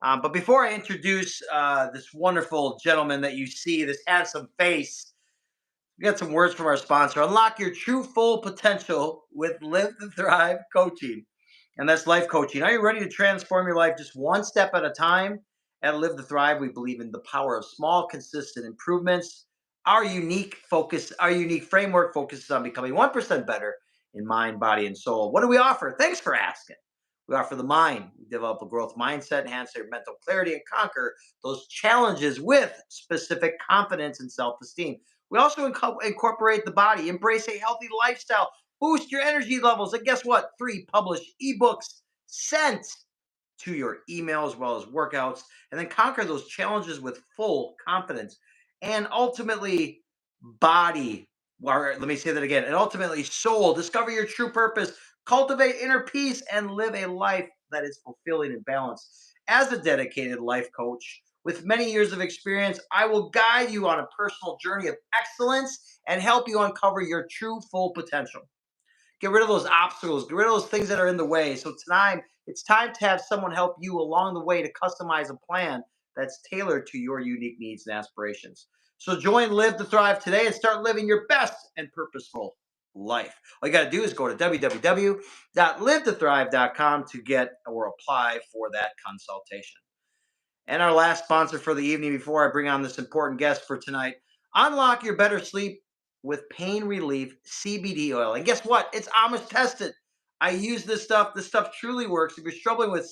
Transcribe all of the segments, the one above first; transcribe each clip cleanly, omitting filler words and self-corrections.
But before I introduce this wonderful gentleman that you see, this handsome face, we got some words from our sponsor. Unlock your true full potential with Live to Thrive coaching. And that's life coaching. Are you ready to transform your life just one step at a time? At Live to Thrive, we believe in the power of small, consistent improvements. Our unique framework focuses on becoming 1% better in mind, body, and soul. What do we offer? Thanks for asking. We offer the mind. We develop a growth mindset, enhance your mental clarity, and conquer those challenges with specific confidence and self esteem. We also incorporate the body, embrace a healthy lifestyle, boost your energy levels, and guess what? 3 published ebooks sent to your email as well as workouts, and then conquer those challenges with full confidence. And ultimately, body, or let me say that again, and ultimately, soul, discover your true purpose, cultivate inner peace, and live a life that is fulfilling and balanced. As a dedicated life coach with many years of experience, I will guide you on a personal journey of excellence and help you uncover your true full potential. Get rid of those obstacles, get rid of those things that are in the way. So tonight, it's time to have someone help you along the way to customize a plan that's tailored to your unique needs and aspirations. So join Live to Thrive today and start living your best and purposeful life. All you got to do is go to www.livetothrive.com to get or apply for that consultation. And our last sponsor for the evening before I bring on this important guest for tonight, unlock your better sleep with pain relief CBD oil. And guess what? It's Amish tested. I use this stuff. This stuff truly works. If you're struggling with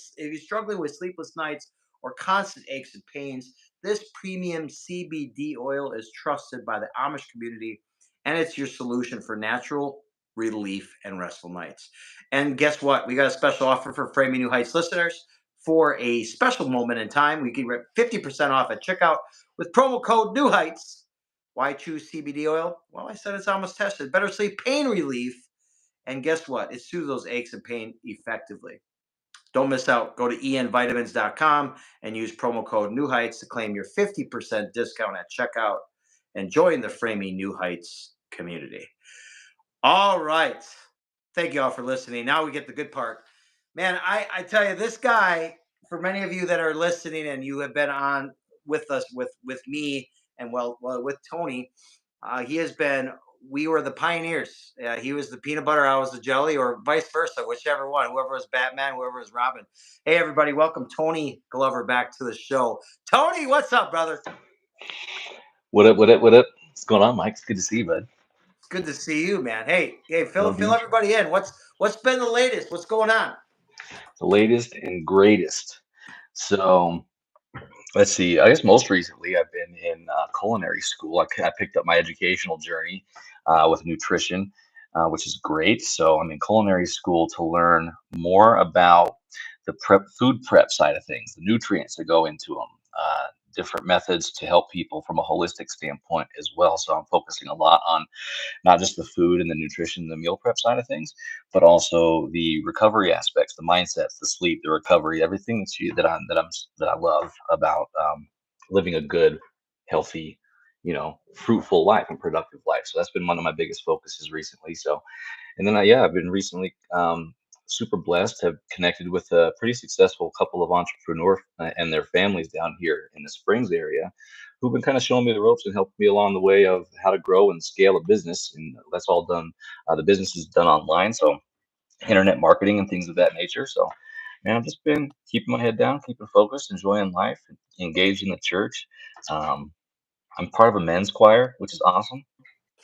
sleepless nights or constant aches and pains, this premium CBD oil is trusted by the Amish community, and it's your solution for natural relief and restful nights. And guess what? We got a special offer for Framing New Heights listeners. For a special moment in time, we get 50% off at checkout with promo code New Heights. Why choose CBD oil? Well, I said it's almost tested. Better sleep, pain relief, and guess what? It soothes those aches and pain effectively. Don't miss out. Go to envitamins.com and use promo code New Heights to claim your 50% discount at checkout and join the Framing New Heights community. All right. Thank you all for listening. Now we get the good part. Man, I tell you, this guy, for many of you that are listening and you have been on with us, with me, and well with Tony, he has been, we were the pioneers. He was the peanut butter, I was the jelly, or vice versa, whichever one, whoever was Batman, whoever was Robin. Hey, everybody, welcome Tony Glover back to the show. Tony, what's up, brother? What up? What up? What up? What's going on, Mike? It's good to see you, bud. It's good to see you, man. Hey, fill Love fill you. everybody in. What's been the latest? What's going on? The latest and greatest. So let's see. I guess most recently I've been in culinary school. I picked up my educational journey with nutrition, which is great. So I'm in culinary school to learn more about the food prep side of things, the nutrients that go into them, different methods to help people from a holistic standpoint as well. So I'm focusing a lot on not just the food and the nutrition, the meal prep side of things, but also the recovery aspects, the mindsets, the sleep, the recovery, everything that I love about living a good, healthy, fruitful life and productive life. So that's been one of my biggest focuses recently. So, and then I've been recently super blessed to have connected with a pretty successful couple of entrepreneurs and their families down here in the Springs area who've been kind of showing me the ropes and helping me along the way of how to grow and scale a business. And that's all done. The business is done online, so internet marketing and things of that nature. So, man, I've just been keeping my head down, keeping focused, enjoying life, engaged in the church. Um, I'm part of a men's choir, which is awesome.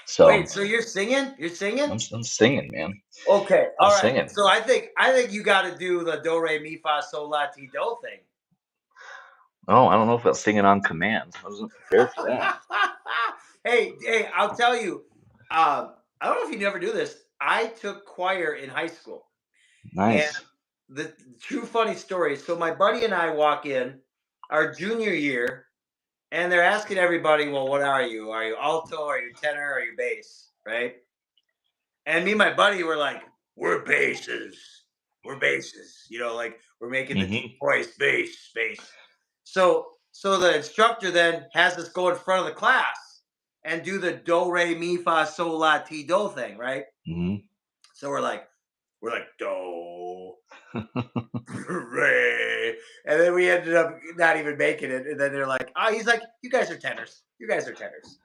So Wait, so you're singing? You're singing? I'm singing, man. Okay, I'm all right. singing. So I think you got to do the do re mi fa sol la ti do thing. Oh, I don't know if that's singing on command. I wasn't prepared for that. Hey, I'll tell you. I don't know if you never do this. I took choir in high school, and Nice. the true funny story. So my buddy and I walk in our junior year, and they're asking everybody, "Well, what are you? Are you alto? Are you tenor? Are you bass?" Right? And me and my buddy were like, "We're basses. We're basses." Like we're making the deep Hmm. voice bass. So the instructor then has us go in front of the class and do the do re mi fa sol la ti do thing, right? Hmm. So we're like, We're like, do, re. And then we ended up not even making it. And then they're like, oh, he's like, you guys are tenors. You guys are tenors.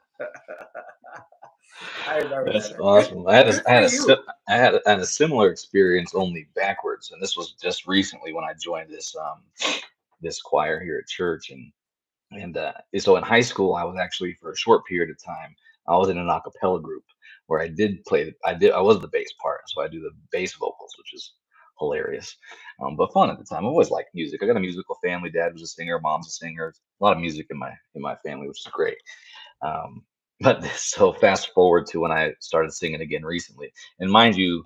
I remember That's that. Good, awesome. I had a, good I for had a, you. I had a similar experience, only backwards, and this was just recently when I joined this choir here at church, and so in high school, I was actually for a short period of time, I was in an a cappella group where I was the bass part, so I do the bass vocals, which is hilarious, but fun at the time. I always liked music. I got a musical family. Dad was a singer, mom's a singer. A lot of music in my family, which is great. Um, but so fast forward to when I started singing again recently, and mind you,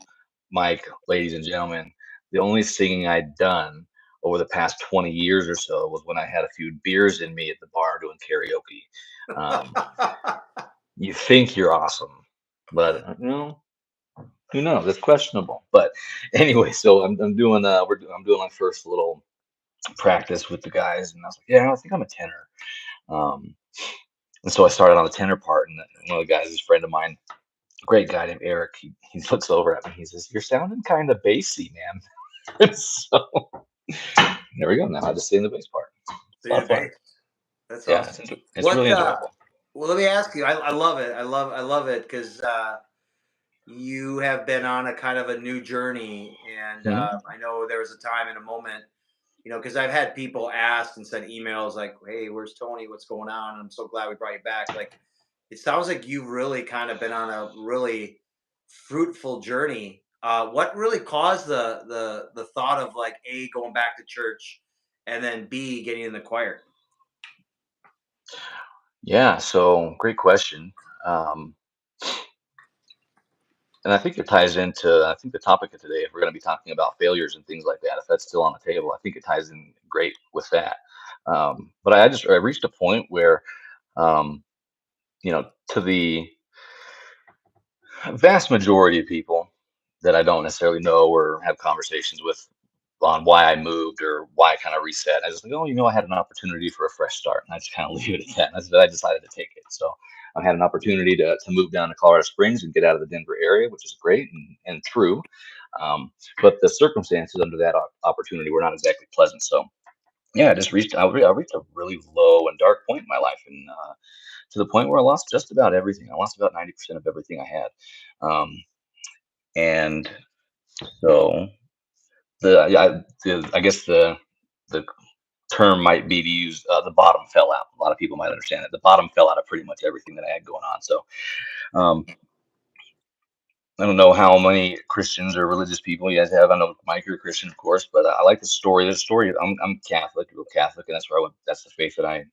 Mike, ladies and gentlemen, the only singing I'd done over the past 20 years or so was when I had a few beers in me at the bar doing karaoke. Um, you think you're awesome, but who knows? It's questionable. But anyway, so I'm doing I'm doing my first little practice with the guys, and I was like, yeah, I think I'm a tenor. Um, and so I started on the tenor part, and one of the guys is a friend of mine, great guy named Eric. He looks over at me. He says, "You're sounding kind of bassy, man." So there we go. Now I just sing the bass part. It's So a lot you're of fun. the That's Yeah, awesome. it's What? really enjoyable. Well, let me ask you. I love it. I love it because you have been on a kind of a new journey, and Mhm. I know there was a time and a moment. Because I've had people ask and send emails like, "Hey, where's Tony? What's going on?" I'm so glad we brought you back. Like, it sounds like you've really kind of been on a really fruitful journey. What really caused the thought of like A, going back to church, and then B, getting in the choir? Yeah, so great question. Um, and I think it ties into, I think the topic of today, if we're going to be talking about failures and things like that, if that's still on the table, I think it ties in great with that. But I reached a point where, um, to the vast majority of people that I don't necessarily know or have conversations with on why I moved or why I kind of reset. I just like, oh, I had an opportunity for a fresh start, and I just kind of leave it at that. I decided to take it. So I had an opportunity to move down to Colorado Springs and get out of the Denver area, which is great and true. But the circumstances under that opportunity were not exactly pleasant. So yeah, I reached a really low and dark point in my life, and to the point where I lost just about everything. I lost about 90% of everything I had. Um, and so I guess the term might be to use the bottom fell out. A lot of people might understand it. The bottom fell out of pretty much everything that I had going on. So um, I don't know how many Christians or religious people you guys have. I know Mike, you're a Christian, of course, but I like the story. There's a story. I'm Catholic, real Catholic, and that's where that's the faith that I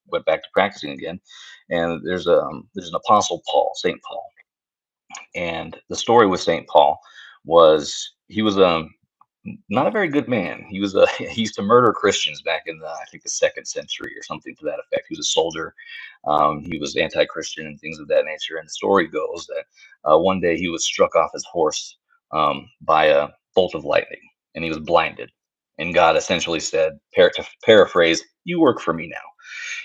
went back to practicing again. And there's an apostle Paul, Saint Paul, and the story with Saint Paul was he was not a very good man. He was he used to murder Christians back in the I think the second century or something to that effect. He was a soldier. He was anti-Christian and things of that nature. And the story goes that one day he was struck off his horse by a bolt of lightning, and he was blinded. And God essentially said, to paraphrase, "You work for me now."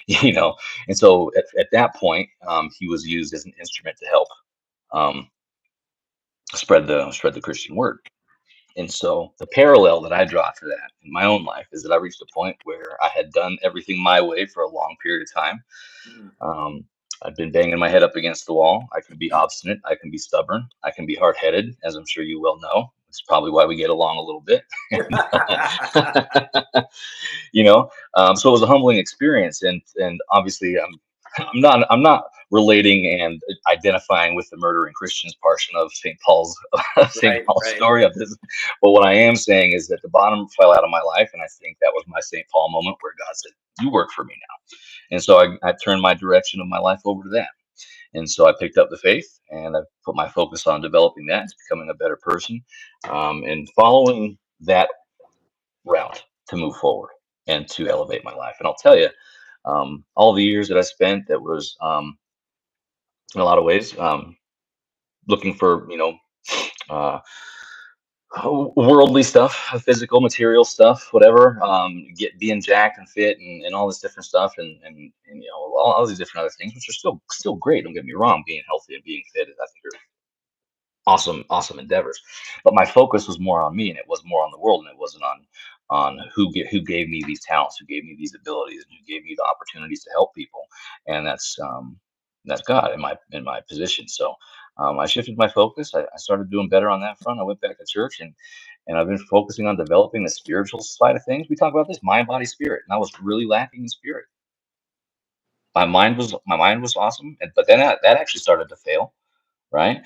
you know. And so at that point, he was used as an instrument to help um, spread the Christian word. And so the parallel that I draw to that in my own life is that I reached a point where I had done everything my way for a long period of time. Mm. Um, I've been banging my head up against the wall. I can be obstinate. I can be stubborn. I can be hard headed, as I'm sure you well know. It's probably why we get along a little bit. So it was a humbling experience, and obviously I'm not relating and identifying with the murdering Christians portion of St. Paul's St. Right, Paul's right. story of this. But what I am saying is that the bottom fell out of my life, and I think that was my St. Paul moment where God said, "You work for me now." And so I turned my direction of my life over to that. And so I picked up the faith, and I put my focus on developing that, becoming a better person, and following that route to move forward and to Yeah. elevate my life. And I'll tell you, all the years that I spent, that was in a lot of ways looking for uh, worldly stuff, physical, material stuff, whatever. Get being jacked and fit and all this different stuff, and all these different other things, which are still great. Don't get me wrong, being healthy and being fit, I think awesome endeavors. But my focus was more on me, and it was more on the world, and it wasn't on who gave me these talents, who gave me these abilities, and who gave me the opportunities to help people. And that's God in my position. So I shifted my focus. I started doing better on that front. I went back to church, and I've been focusing on developing the spiritual side of things. We talk about this mind, body, spirit, and I was really lacking in spirit. My mind was awesome, but then that actually started to fail, right?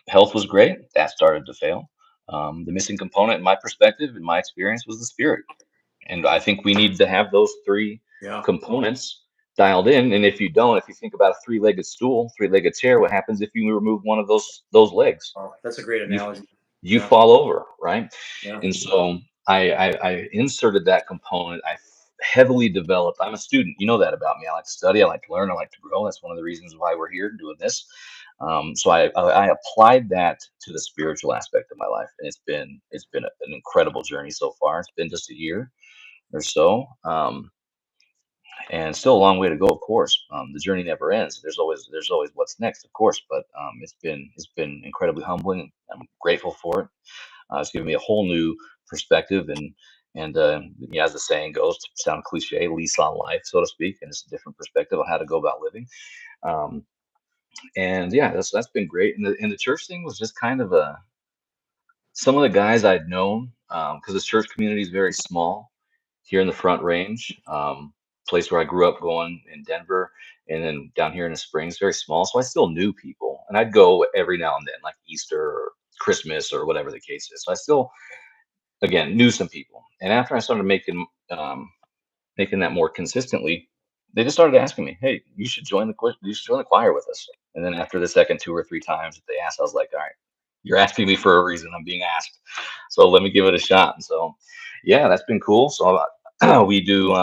Health was great. That started to fail. The missing component, in my perspective, in my experience, was the spirit. And I think we need to have those three Yeah. components dialed in. And if you don't, if you think about a three-legged stool, three-legged chair, what happens if you remove one of those legs? Oh, that's a great You analogy. you Yeah. fall over, right? Yeah. And so I inserted that component. I heavily developed. I'm a student. You know that about me. I like to study. I like to learn. I like to grow. That's one of the reasons why we're here doing this. So I applied that to the spiritual aspect of my life, and it's been an incredible journey so far. It's been just a year or so, and still a long way to go. Of course, the journey never ends. There's always what's next, of course. But it's been incredibly humbling. I'm grateful for it. It's given me a whole new perspective, and yeah, as the saying goes, to sound cliche, lease on life, so to speak, and it's a different perspective on how to go about living. Um, and yeah, that's been great. And the church thing was just kind of a some of the guys I'd known, because the church community is very small here in the Front Range, place where I grew up going in Denver, and then down here in the Springs, very small. So I still knew people, and I'd go every now and then, like Easter or Christmas or whatever the case is. So I still, again, knew some people. And after I started making that more consistently, they just started asking me, "Hey, you should join the choir with us." And then after the second two or three times that they asked, I was like, "All right, you're asking me for a reason. I'm being asked, so let me give it a shot." And so, yeah, that's been cool. So we do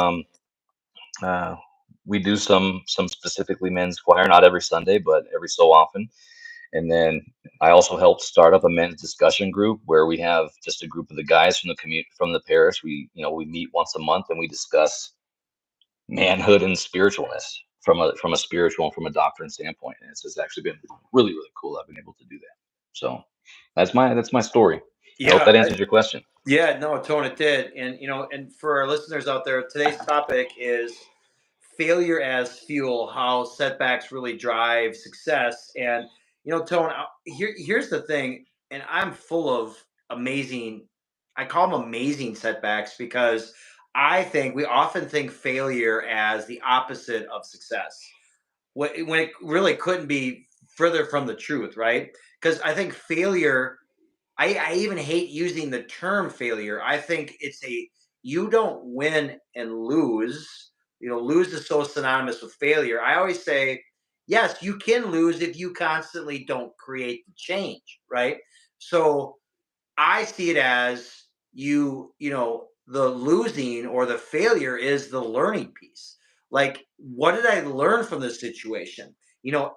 uh, we do some specifically men's choir, not every Sunday, but every so often. And then I also helped start up a men's discussion group where we have just a group of the guys from the community, from the parish. We meet once a month and we discuss manhood and spiritualness from a spiritual and from a doctrine standpoint. And it's actually been really cool. I've been able to do that. So that's my story. I hope Yeah. that answers your question. Yeah, no, Tone, it did. And and for our listeners out there, today's topic is failure as fuel, how setbacks really drive success. And Tone, here's the thing, and I'm full of amazing, I call them amazing setbacks because I think we often think failure as the opposite of success. When it really couldn't be further from the truth, right? Because I think failure, I even hate using the term failure. I think it's you don't win and lose. Lose is so synonymous with failure. I always say, yes, you can lose if you constantly don't create the change, right? So I see it as the losing or the failure is the learning piece. Like, what did I learn from this situation?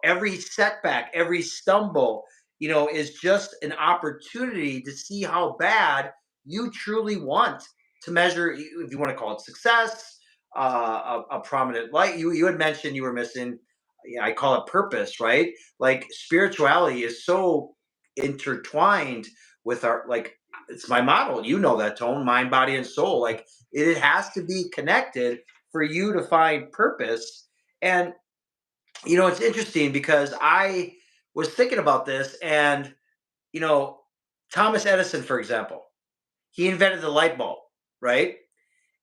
Every setback, every stumble, is just an opportunity to see how bad you truly want to measure, if you want to call it success, a prominent light. You had mentioned you were missing, yeah, I call it purpose, right? Like spirituality is so intertwined with our, like, it's my model, that, Tone, mind, body, and soul. Like, it has to be connected for you to find purpose. And it's interesting because I was thinking about this, and you know Thomas Edison, for example, he invented the light bulb, right?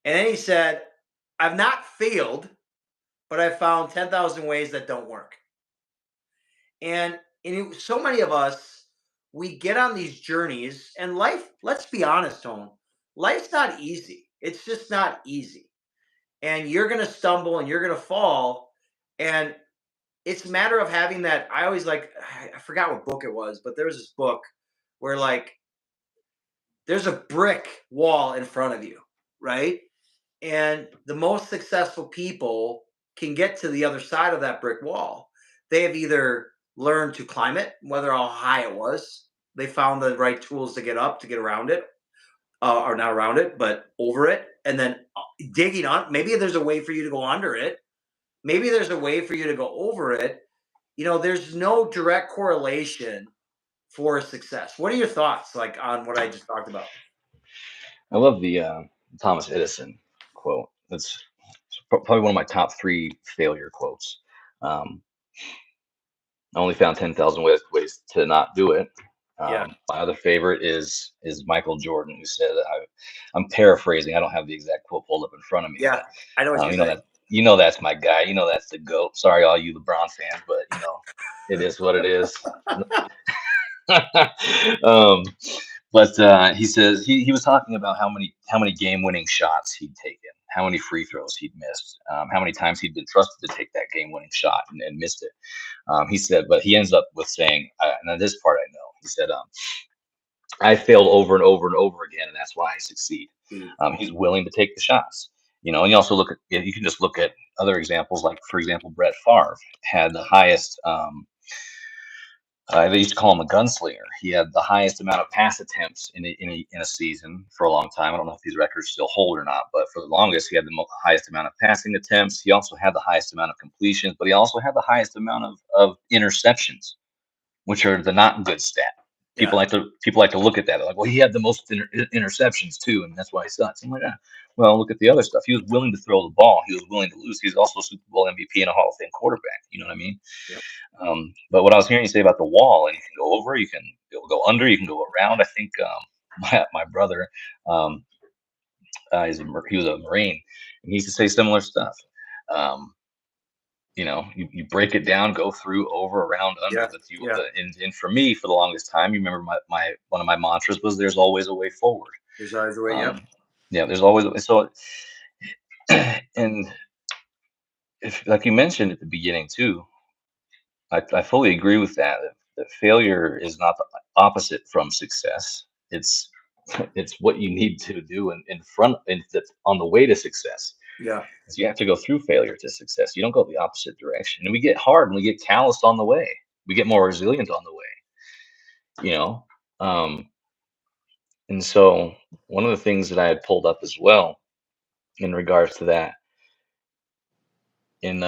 And then he said, I've not failed, but I've found 10,000 ways that don't work. And so many of us, we get on these journeys, and life, let's be honest, Tone, life's not easy. It's just not easy. And you're going to stumble and you're going to fall. And it's a matter of having that. I always like, I forgot what book it was, but there was this book where, like, there's a brick wall in front of you, right? And the most successful people can get to the other side of that brick wall. They have either learned to climb it, whether how high it was, they found the right tools to get up, to get around it, or not around it, but over it, and then digging on. Maybe there's a way for you to go under it. Maybe there's a way for you to go over it. There's no direct correlation for success. What are your thoughts like on what I just talked about? I love the Thomas Edison quote. That's probably one of my top three failure quotes. Um, I only found 10,000 ways to not do it. Yeah, My other favorite is Michael Jordan, who said, I'm paraphrasing. I don't have the exact quote pulled up in front of me, yeah, but I know what you're you know saying. that that's my guy. You know that's the goat. Sorry, all you LeBron fans, but it is what it is. um, but he says he was talking about how many game winning shots he'd taken, how many free throws he'd missed, how many times he'd been trusted to take that game winning shot and missed it. He said, but he ends up with saying, and this part I know. He said, I failed over and over and over again, and that's why I succeed. Mm. He's willing to take the shots. And you also look at you can just look at other examples, like for example, Brett Favre had the highest. They used to call him a gunslinger. He had the highest amount of pass attempts in a season for a long time. I don't know if these records still hold or not, but for the longest, he had the highest amount of passing attempts. He also had the highest amount of completions, but he also had the highest amount of interceptions, which are the not good stat. Yeah, People like to look at that. They're like, well, he had the most interceptions too, and that's why he sucks. I'm like, well, look at the other stuff. He was willing to throw the ball. He was willing to lose. He's also a Super Bowl MVP and a Hall of Fame quarterback. You know what I mean? yep, But what I was hearing you say about the wall, and you can go over, you can go under, you can go around. I think my brother, um, he was a Marine, and he used to say similar stuff. Um, you break it down, go through, over, around, under. yeah, But yeah. and for me, for the longest time, you remember my one of my mantras was, "There's always a way forward." There's always a way. Yep. Um, yeah, there's always so, and if like you mentioned at the beginning too, I fully agree with that. That failure is not the opposite from success. It's it's what you need to do in front and that's on the way to success. Yeah. 'Cause you have to go through failure to success. You don't go the opposite direction. And we get hard and we get calloused on the way. We get more resilient on the way, you know? Um, and so one of the things that I had pulled up as well in regards to that in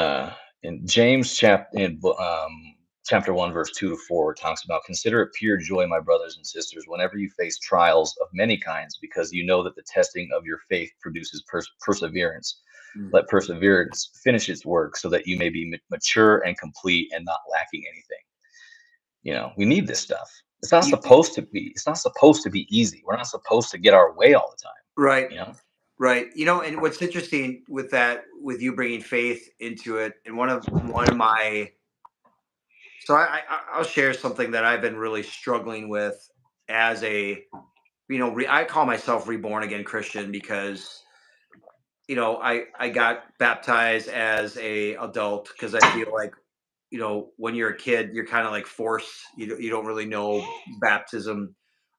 in James chapter 1 verse 2 to 4 it talks about, consider it pure joy, my brothers and sisters, whenever you face trials of many kinds, because you know that the testing of your faith produces perseverance. Mm. Let perseverance finish its work, so that you may be mature and complete and not lacking anything. We need this stuff. You- It's not supposed to be easy. We're not supposed to get our way all the time. right. You know. Right. And what's interesting with that, with you bringing faith into it, and one of my, so I'll share something that I've been really struggling with as a, I call myself reborn again Christian because I got baptized as a adult because I feel like when you're a kid you're kind of like forced, you don't really know baptism.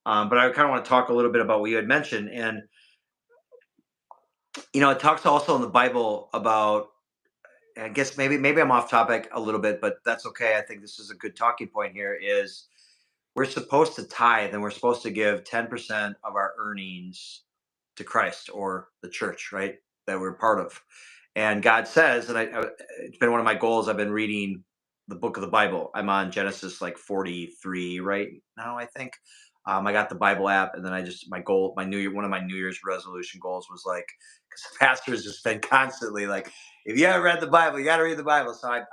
But I kind of want to talk a little bit about what you had mentioned, and it talks also in the Bible about, I guess maybe I'm off topic a little bit, but that's okay. I think this is a good talking point here. Is we're supposed to tithe and we're supposed to give 10% of our earnings to Christ or the church, right? That we're part of. And God says, and it's been one of my goals. I've been reading the book of the Bible. I'm on Genesis like 43 right now, I think. I got the Bible app, and then my goal, one of my New Year's resolution goals was like, because the pastor's just been constantly like, if you haven't read the Bible, you got to read the Bible. So I've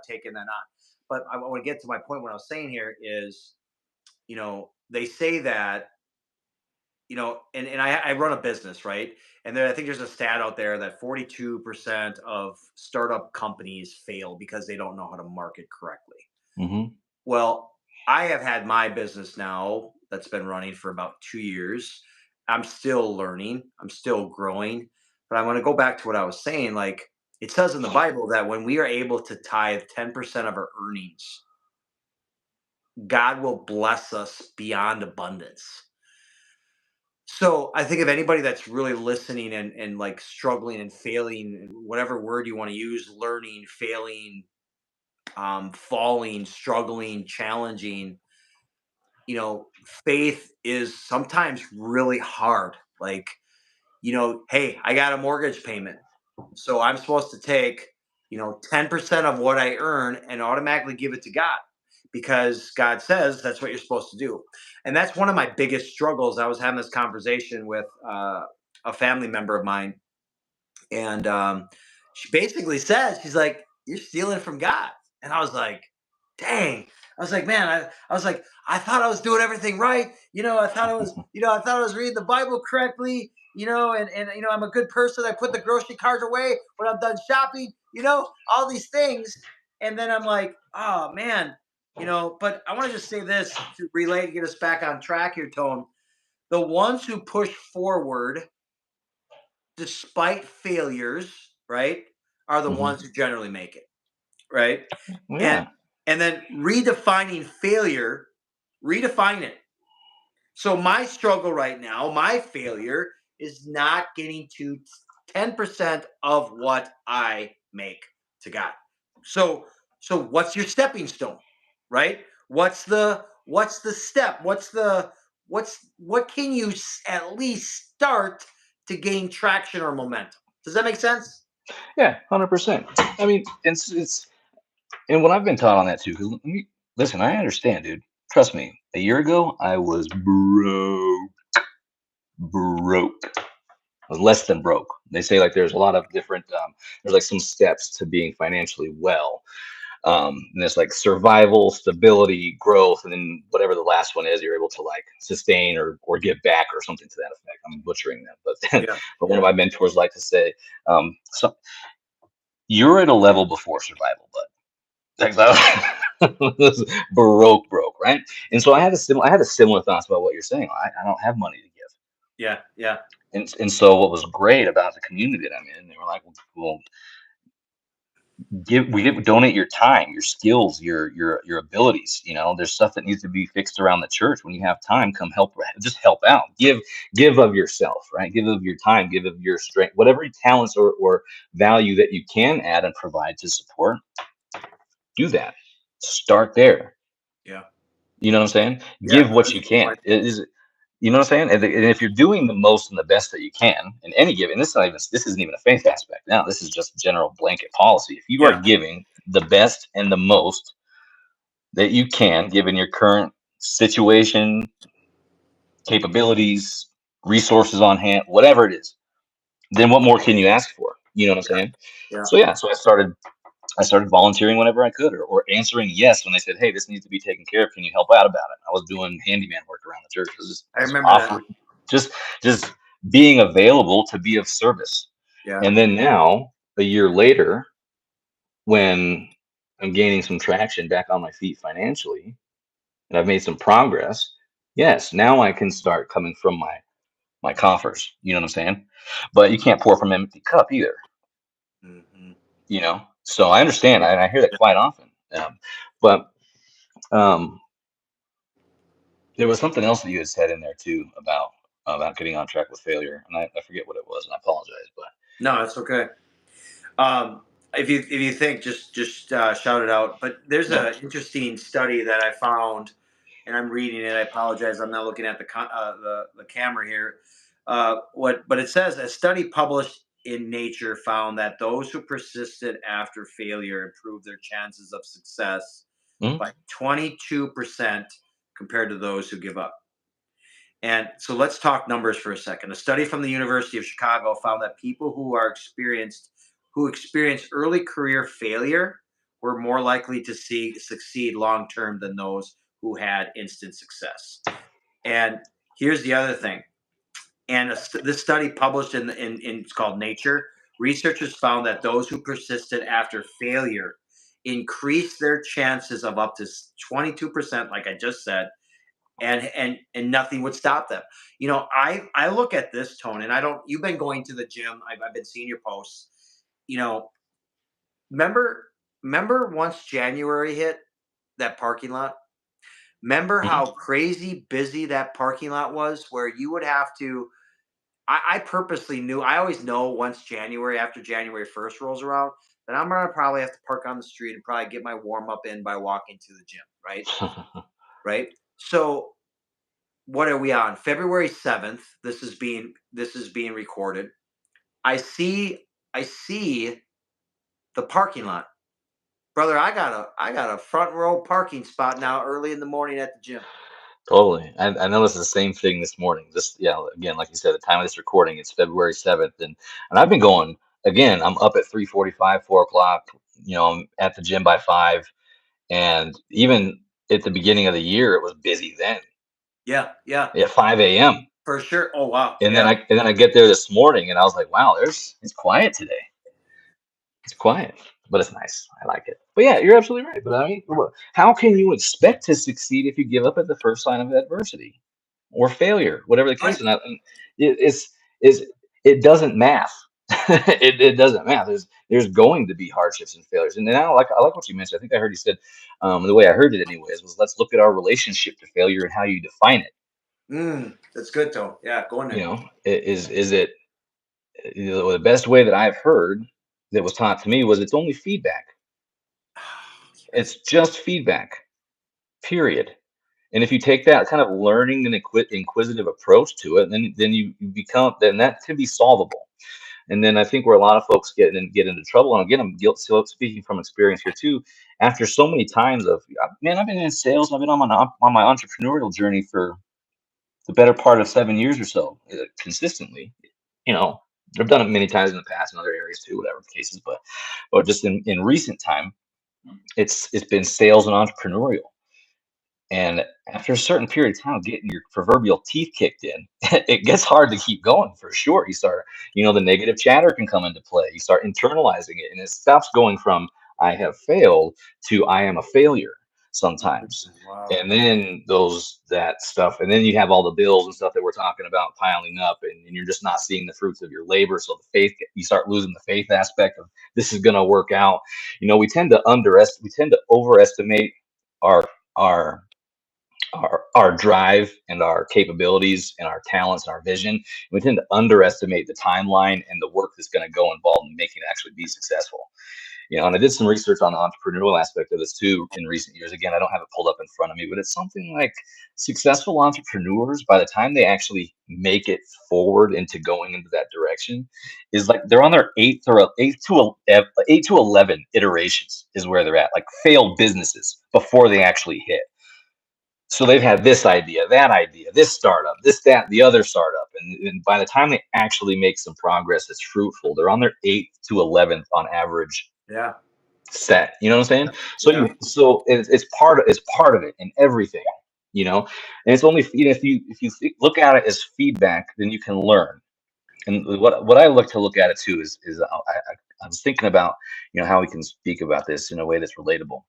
taken that on. But I want to get to my point. What I was saying here is, they say that, and I run a business, right? And I think there's a stat out there that 42% of startup companies fail because they don't know how to market correctly. Hmm. Well, I have had my business now that's been running for about 2 years. I'm still learning, I'm still growing, but I want to go back to what I was saying. Like, it says in the Bible that when we are able to tithe 10% of our earnings, God will bless us beyond abundance. So I think if anybody that's really listening and like struggling and failing, whatever word you want to use, learning, failing, falling, struggling, challenging, faith is sometimes really hard. Like, hey, I got a mortgage payment. So I'm supposed to take, 10% of what I earn and automatically give it to God. because God says that's what you're supposed to do. And that's one of my biggest struggles. I was having this conversation with a family member of mine, and she basically says, she's like, "You're stealing from God." And I was like, "Dang." I was like, "Man, I was like, I thought I was doing everything right. I thought I was, I thought I was reading the Bible correctly. And I'm a good person. I put the grocery cart away when I'm done shopping. All these things." And then I'm like, "Oh man." But I want to just say this to relate, get us back on track here, Tone. The ones who push forward despite failures, right, are the Hmm. ones who generally make it, right? And Yeah. and then redefining failure, redefine it. So my struggle right now, my failure is not getting to 10% of what I make to God. So what's your stepping stone, right? What's the step? What can you at least start to gain traction or momentum? Does that make sense? Yeah. 100%. I mean, it's and what I've been taught on that too. 'Cause listen, I understand, dude. Trust me. A year ago, I was broke. I was less than broke. They say like there's a lot of different. There's like some steps to being financially well. And there's like survival, stability, growth, and then whatever the last one is, you're able to like sustain or give back or something to that effect. I'm butchering that, but Yeah, but one of yeah, my mentors like to say, so you're at a level before survival, but like that was broke, right? And so I had a similar thoughts about what you're saying. I don't have money to give. yeah, yeah, And so what was great about the community that I'm in, they were like, well, donate your time, your skills, your abilities. There's stuff that needs to be fixed around the church. When you have time, come help, just help out. Give of yourself, right? Give of your time, give of your strength, whatever talents or value that you can add and provide to support. Do that. Start there. yeah, You know what I'm saying? yeah. Give what That's you a good can. point. It is, you know what I'm saying? And if you're doing the most and the best that you can in any given, this isn't even a faith aspect now. This is just general blanket policy. If you are Yeah, giving the best and the most that you can, given your current situation, capabilities, resources on hand, whatever it is, then what more can you ask for? You know what I'm yeah, saying? yeah. So yeah, so I started volunteering whenever I could, or answering yes when they said, "Hey, this needs to be taken care of. Can you help out about it?" I was doing handyman work around the church. I I was remember that. offering, just just being available to be of service. Yeah, And then now, a year later, when I'm gaining some traction back on my feet financially, and I've made some progress, yes, now I can start coming from my coffers. You know what I'm saying? But you can't pour from an empty cup either. hmm, So I understand. yeah, I hear that yeah. quite often. But um, there was something else that you had said in there too about getting on track with failure, and I forget what it was, and I apologize. But No, that's okay. Um, if you think, just shout it out. But there's yeah. a interesting study that I found, and I'm reading it. I apologize. I'm not looking at the camera here. But it says a study published in Nature found that those who persisted after failure improved their chances of success Mhm. by 22% compared to those who give up. And so let's talk numbers for a second. A study from the University of Chicago found that people who experience early career failure were more likely to succeed long term than those who had instant success. And here's the other thing. And this study published in it's called Nature. Researchers found that those who persisted after failure increased their chances of up to 22%, like I just said, and nothing would stop them. I look at this, Tone, and I don't. You've been going to the gym. I've been seeing your posts. You know, remember once January hit, that parking lot. Remember Mhm. how crazy busy that parking lot was, where you would have to. I purposely knew. I always know once January, after January 1st rolls around, that I'm gonna probably have to park on the street and probably get my warm up in by walking to the gym. Right. Right. So what are we on? February 7th. This is being recorded. I see the parking lot Brother, I got a front row parking spot now early in the morning at the gym. Totally. I noticed the same thing this morning. This, yeah, again, like you said, the time of this recording, it's February 7th. And I've been going, again, I'm up at 3:45, 4 o'clock, I'm at the gym by 5. And even at the beginning of the year, it was busy then Yeah, yeah, at 5 a.m. for sure. Oh wow, And then yeah. I get there this morning and I was like, wow, it's quiet today. It's quiet, but it's nice. I like it. But yeah, you're absolutely right. But I mean, how can you expect to succeed if you give up at the first sign of adversity or failure, whatever the case? Right. And it's it doesn't math. It doesn't math. There's going to be hardships and failures. And then I like what you mentioned. I think I heard you said, the way I heard it anyways was, let's look at our relationship to failure and how you define it. That's good though. Yeah, go in You there. know, is it, the best way that I've heard that was taught to me was, it's only feedback. Yes. It's just feedback, period. And if you take that kind of learning and inquisitive approach to it, then you become, then that can be solvable. And then I think where a lot of folks get into trouble, and again, I'm guilt so speaking from experience here too. After so many times of, man, I've been in sales, I've been on my entrepreneurial journey for the better part of 7 years or so, consistently. You know, I've done it many times in the past in other areas too, whatever the case is, but just in recent time, it's been sales and entrepreneurial. And after a certain period of time, getting your proverbial teeth kicked in, it gets hard to keep going for sure. The negative chatter can come into play. You start internalizing it, and it stops going from I have failed to I am a failure sometimes. Wow. And then that stuff, and then you have all the bills and stuff that we're talking about piling up, and you're just not seeing the fruits of your labor. So you start losing the faith aspect of this is going to work out. We tend to overestimate our our our drive and our capabilities and our talents and our vision. We tend to underestimate the timeline and the work that's going to go involved in making it actually be successful. And I did some research on the entrepreneurial aspect of this too in recent years. Again, I don't have it pulled up in front of me, but it's something like successful entrepreneurs, by the time they actually make it forward into going into that direction, is like they're on their eighth to 11 iterations is where they're at, like failed businesses before they actually hit. So they've had this idea, this startup, this, that, the other startup. And by the time they actually make some progress that's fruitful, they're on their eighth to 11th on average Yeah. set. You know what I'm saying? So Yeah. it's part of it in everything, you know, and it's only, if you look at it as feedback, then you can learn. And what I look to look at it too is I was thinking about, how we can speak about this in a way that's relatable.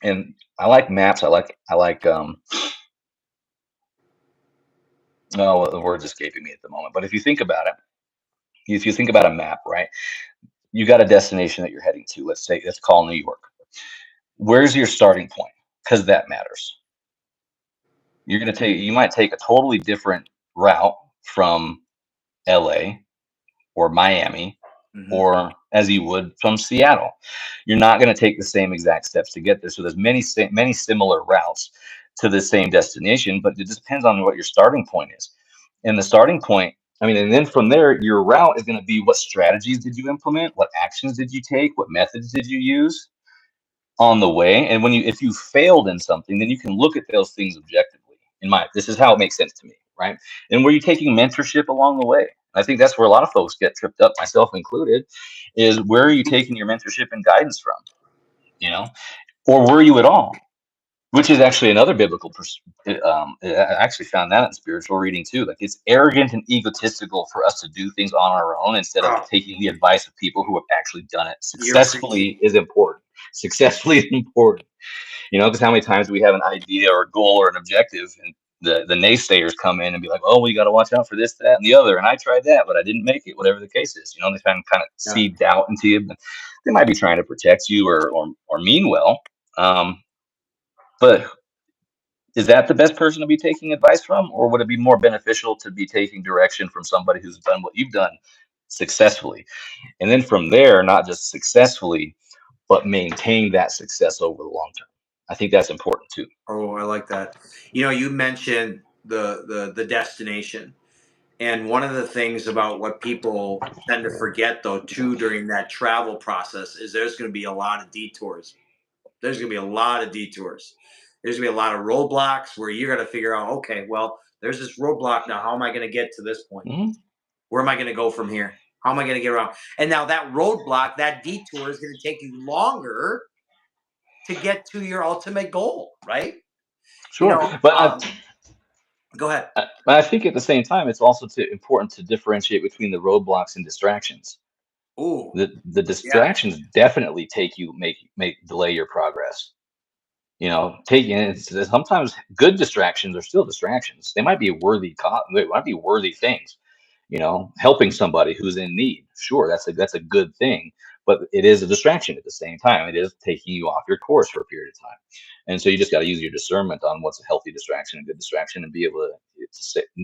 And I like maps. I like no, the word's escaping me at the moment. But if you think about a map, right? You got a destination that you're heading to. Let's call New York. Where's your starting point? Because that matters. You might take a totally different route from LA or Miami, Hmm. or as you would from Seattle. You're not going to take the same exact steps to get there. So there's many similar routes to the same destination, but it just depends on what your starting point is. And the starting point, I mean, and then from there, your route is going to be, what strategies did you implement? What actions did you take? What methods did you use on the way? And if you failed in something, then you can look at those things objectively. This is how it makes sense to me, right? And were you taking mentorship along the way? I think that's where a lot of folks get tripped up, myself included, is where are you taking your mentorship and guidance from? You know, or were you at all? Which is actually another biblical. I actually found that in spiritual reading too. Like, it's arrogant and egotistical for us to do things on our own instead of Oh, taking the advice of people who have actually done it you're preaching. successfully. Is important. Successfully is important. Because how many times do we have an idea or a goal or an objective, and the naysayers come in and be like, "Oh, well, you got to watch out for this, that, and the other." And I tried that, but I didn't make it. Whatever the case is, they kind of Yeah. seed doubt into you. But they might be trying to protect you or mean well. But is that the best person to be taking advice from, or would it be more beneficial to be taking direction from somebody who's done what you've done successfully, and then from there, not just successfully, but maintain that success over the long term? I think that's important too. Oh, I like that. You mentioned the destination, and one of the things about what people tend to forget though too during that travel process is there's going to be a lot of detours. There's going to be a lot of detours. There's going to be a lot of roadblocks where you're going to figure out, okay, well, there's this roadblock now. How am I going to get to this point? Hmm. Where am I going to go from here? How am I going to get around? And now that roadblock, that detour is going to take you longer to get to your ultimate goal, right? You Sure, know, go ahead. but I think at the same time, it's also important to differentiate between the roadblocks and distractions. Ooh, The yeah, distractions definitely make delay your progress. Taking it, sometimes good distractions are still distractions. They might be they might be worthy things. Helping somebody who's in need. Sure, that's a good thing, but it is a distraction at the same time. It is taking you off your course for a period of time, and so you just got to use your discernment on what's a healthy distraction and good distraction, and be able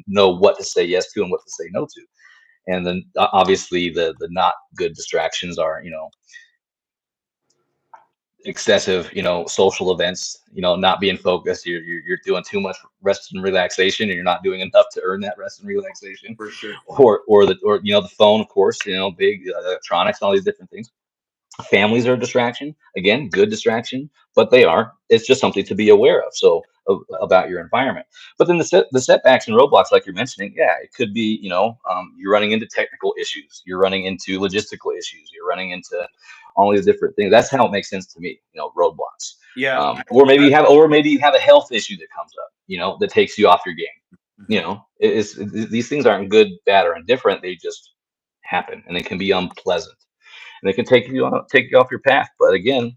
know what to say yes to and what to say no to. And then obviously the not good distractions are excessive, social events, not being focused. You're doing too much rest and relaxation, and you're not doing enough to earn that rest and relaxation, for sure. or the phone, of course, big electronics, all these different things. Families are a distraction. Again, good distraction, but they are. It's just something to be aware of. So about your environment. But then the setbacks and roadblocks, like you're mentioning, yeah, it could be, you're running into technical issues, you're running into logistical issues, you're running into all these different things. That's how it makes sense to me. Roadblocks. Yeah. Or maybe you have a health issue that comes up, that takes you off your game. Mhm. These things aren't good, bad, or indifferent. They just happen, and they can be unpleasant, and they can take you off your path. But again,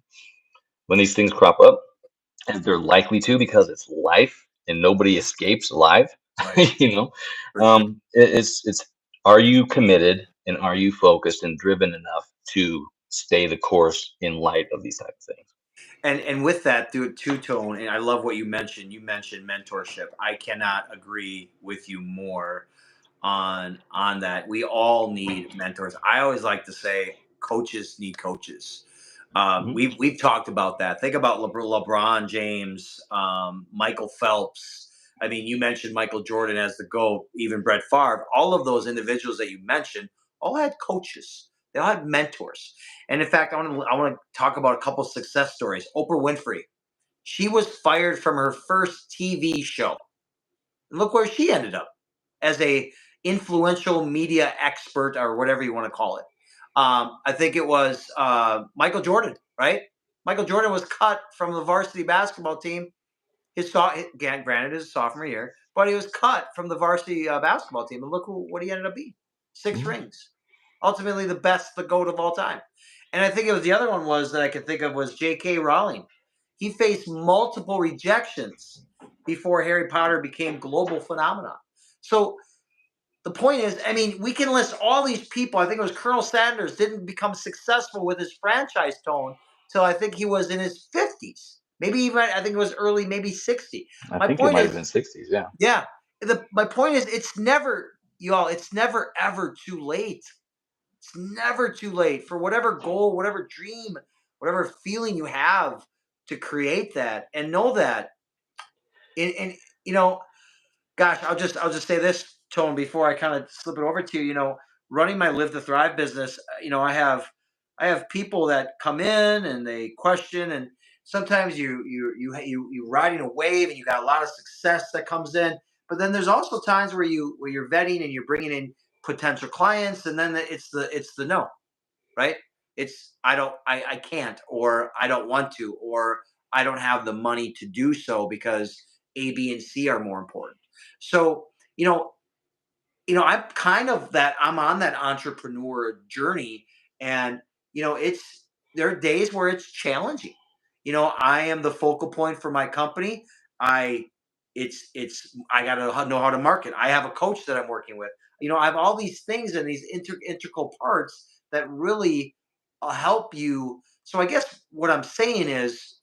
when these things crop up, and they're likely to, because it's life and nobody escapes alive, Right. you know, For sure. it's are you committed and are you focused and driven enough to stay the course in light of these type of things? And with that, do it two tone. And I love what you mentioned. You mentioned mentorship. I cannot agree with you more on that. We all need mentors. I always like to say coaches need coaches. Hmm. We've talked about that. Think about LeBron James, Michael Phelps. I mean, you mentioned Michael Jordan as the GOAT, even Brett Favre. All of those individuals that you mentioned all had coaches. They all had mentors. And in fact, I want to talk about a couple success stories. Oprah Winfrey. She was fired from her first TV show. And look where she ended up as a influential media expert or whatever you want to call it. I think it was Michael Jordan, right? Michael Jordan was cut from the varsity basketball team. Granted his sophomore year, but he was cut from the varsity basketball team, and look what he ended up being: six Hmm. rings. Ultimately, the goat of all time. And I think it was the other one was that I could think of was J.K. Rowling. He faced multiple rejections before Harry Potter became global phenomenon. So the point is, I mean, we can list all these people. I think it was Colonel Sanders didn't become successful with his franchise tone till I think he was in his 50s. Maybe even I think it was early, maybe 60. I My think it point might have is, been '60s. Yeah. yeah. My point is it's never, y'all, it's never ever too late. It's never too late for whatever goal, whatever dream, whatever feeling you have to create that and know that. And you know, gosh, I'll just say this, Tone, before I kind of slip it over to you. Running my Live to Thrive business, I have people that come in and they question, and sometimes you riding a wave and you got a lot of success that comes in, but then there's also times where you're vetting and you're bringing in potential clients, and then it's the no, right? It's I can't, or I don't want to, or I don't have the money to do so because A, B, and C are more important. So, you know, I'm on that entrepreneur journey, and it's there are days where it's challenging. I am the focal point for my company. I I got to know how to market. I have a coach that I'm working with. I have all these things and these integral parts that really help you. So I guess what I'm saying is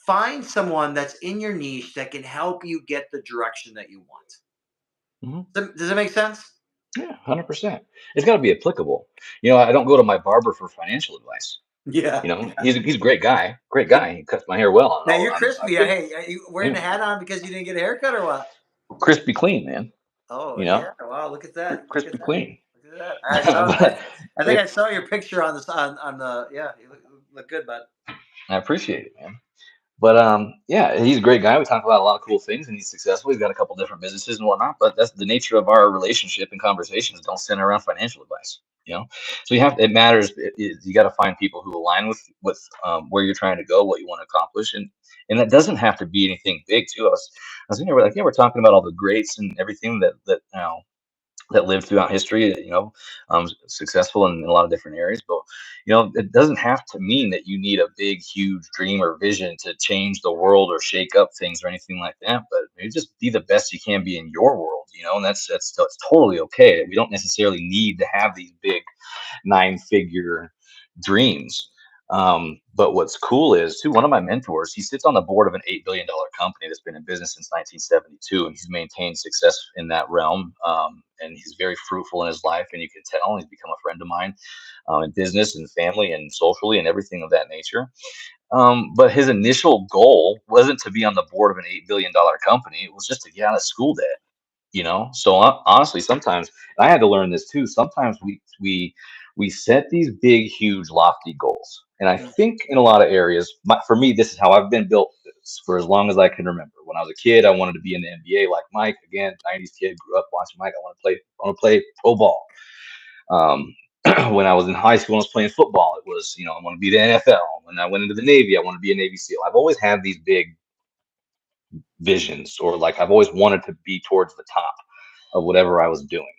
find someone that's in your niche that can help you get the direction that you want. Hmm. Does that make sense? Yeah, 100%. It's got to be applicable. I don't go to my barber for financial advice. Yeah. He's a great guy. Great guy. He cuts my hair well, and Now you're I've crispy. been, Hey, are you wearing yeah, the hat on because you didn't get a haircut or what? crispy clean, man. Oh You yeah! know, Wow, look at that! Look at crispy that! clean. Look at that! I saw. But I think I saw your picture on the. Yeah, you look good, bud. I appreciate it, man. But yeah, he's a great guy. We talk about a lot of cool things, and he's successful. He's got a couple different businesses and whatnot. But that's the nature of our relationship and conversations. Don't center around financial advice, you know. So you have it matters. You got to find people who align with where you're trying to go, what you want to accomplish, and that doesn't have to be anything big too. I was in there like, yeah, we're talking about all the greats and everything that that lived throughout history, successful in a lot of different areas. But it doesn't have to mean that you need a big, huge dream or vision to change the world or shake up things or anything like that. But maybe just be the best you can be in your world, and that's totally okay. We don't necessarily need to have these big nine-figure dreams. But what's cool is too, one of my mentors, he sits on the board of an $8 billion company that's been in business since 1972, and he's maintained success in that realm. And he's very fruitful in his life, and you can tell he's become a friend of mine in business and family and socially and everything of that nature. But his initial goal wasn't to be on the board of an $8 billion company; it was just to get out of school debt. So honestly, sometimes and I had to learn this too. Sometimes we set these big, huge, lofty goals, and I Mm. think in a lot of areas, for me, this is how I've been built for as long as I can remember. When I was a kid, I wanted to be in the NBA like Mike. Again, '90s kid, grew up watching Mike. I want to play pro ball. Um, when I was in high school, and I was playing football. It was, I want to be the NFL. When I went into the Navy, I want to be a Navy SEAL. I've always had these big visions, or like I've always wanted to be towards the top of whatever I was doing.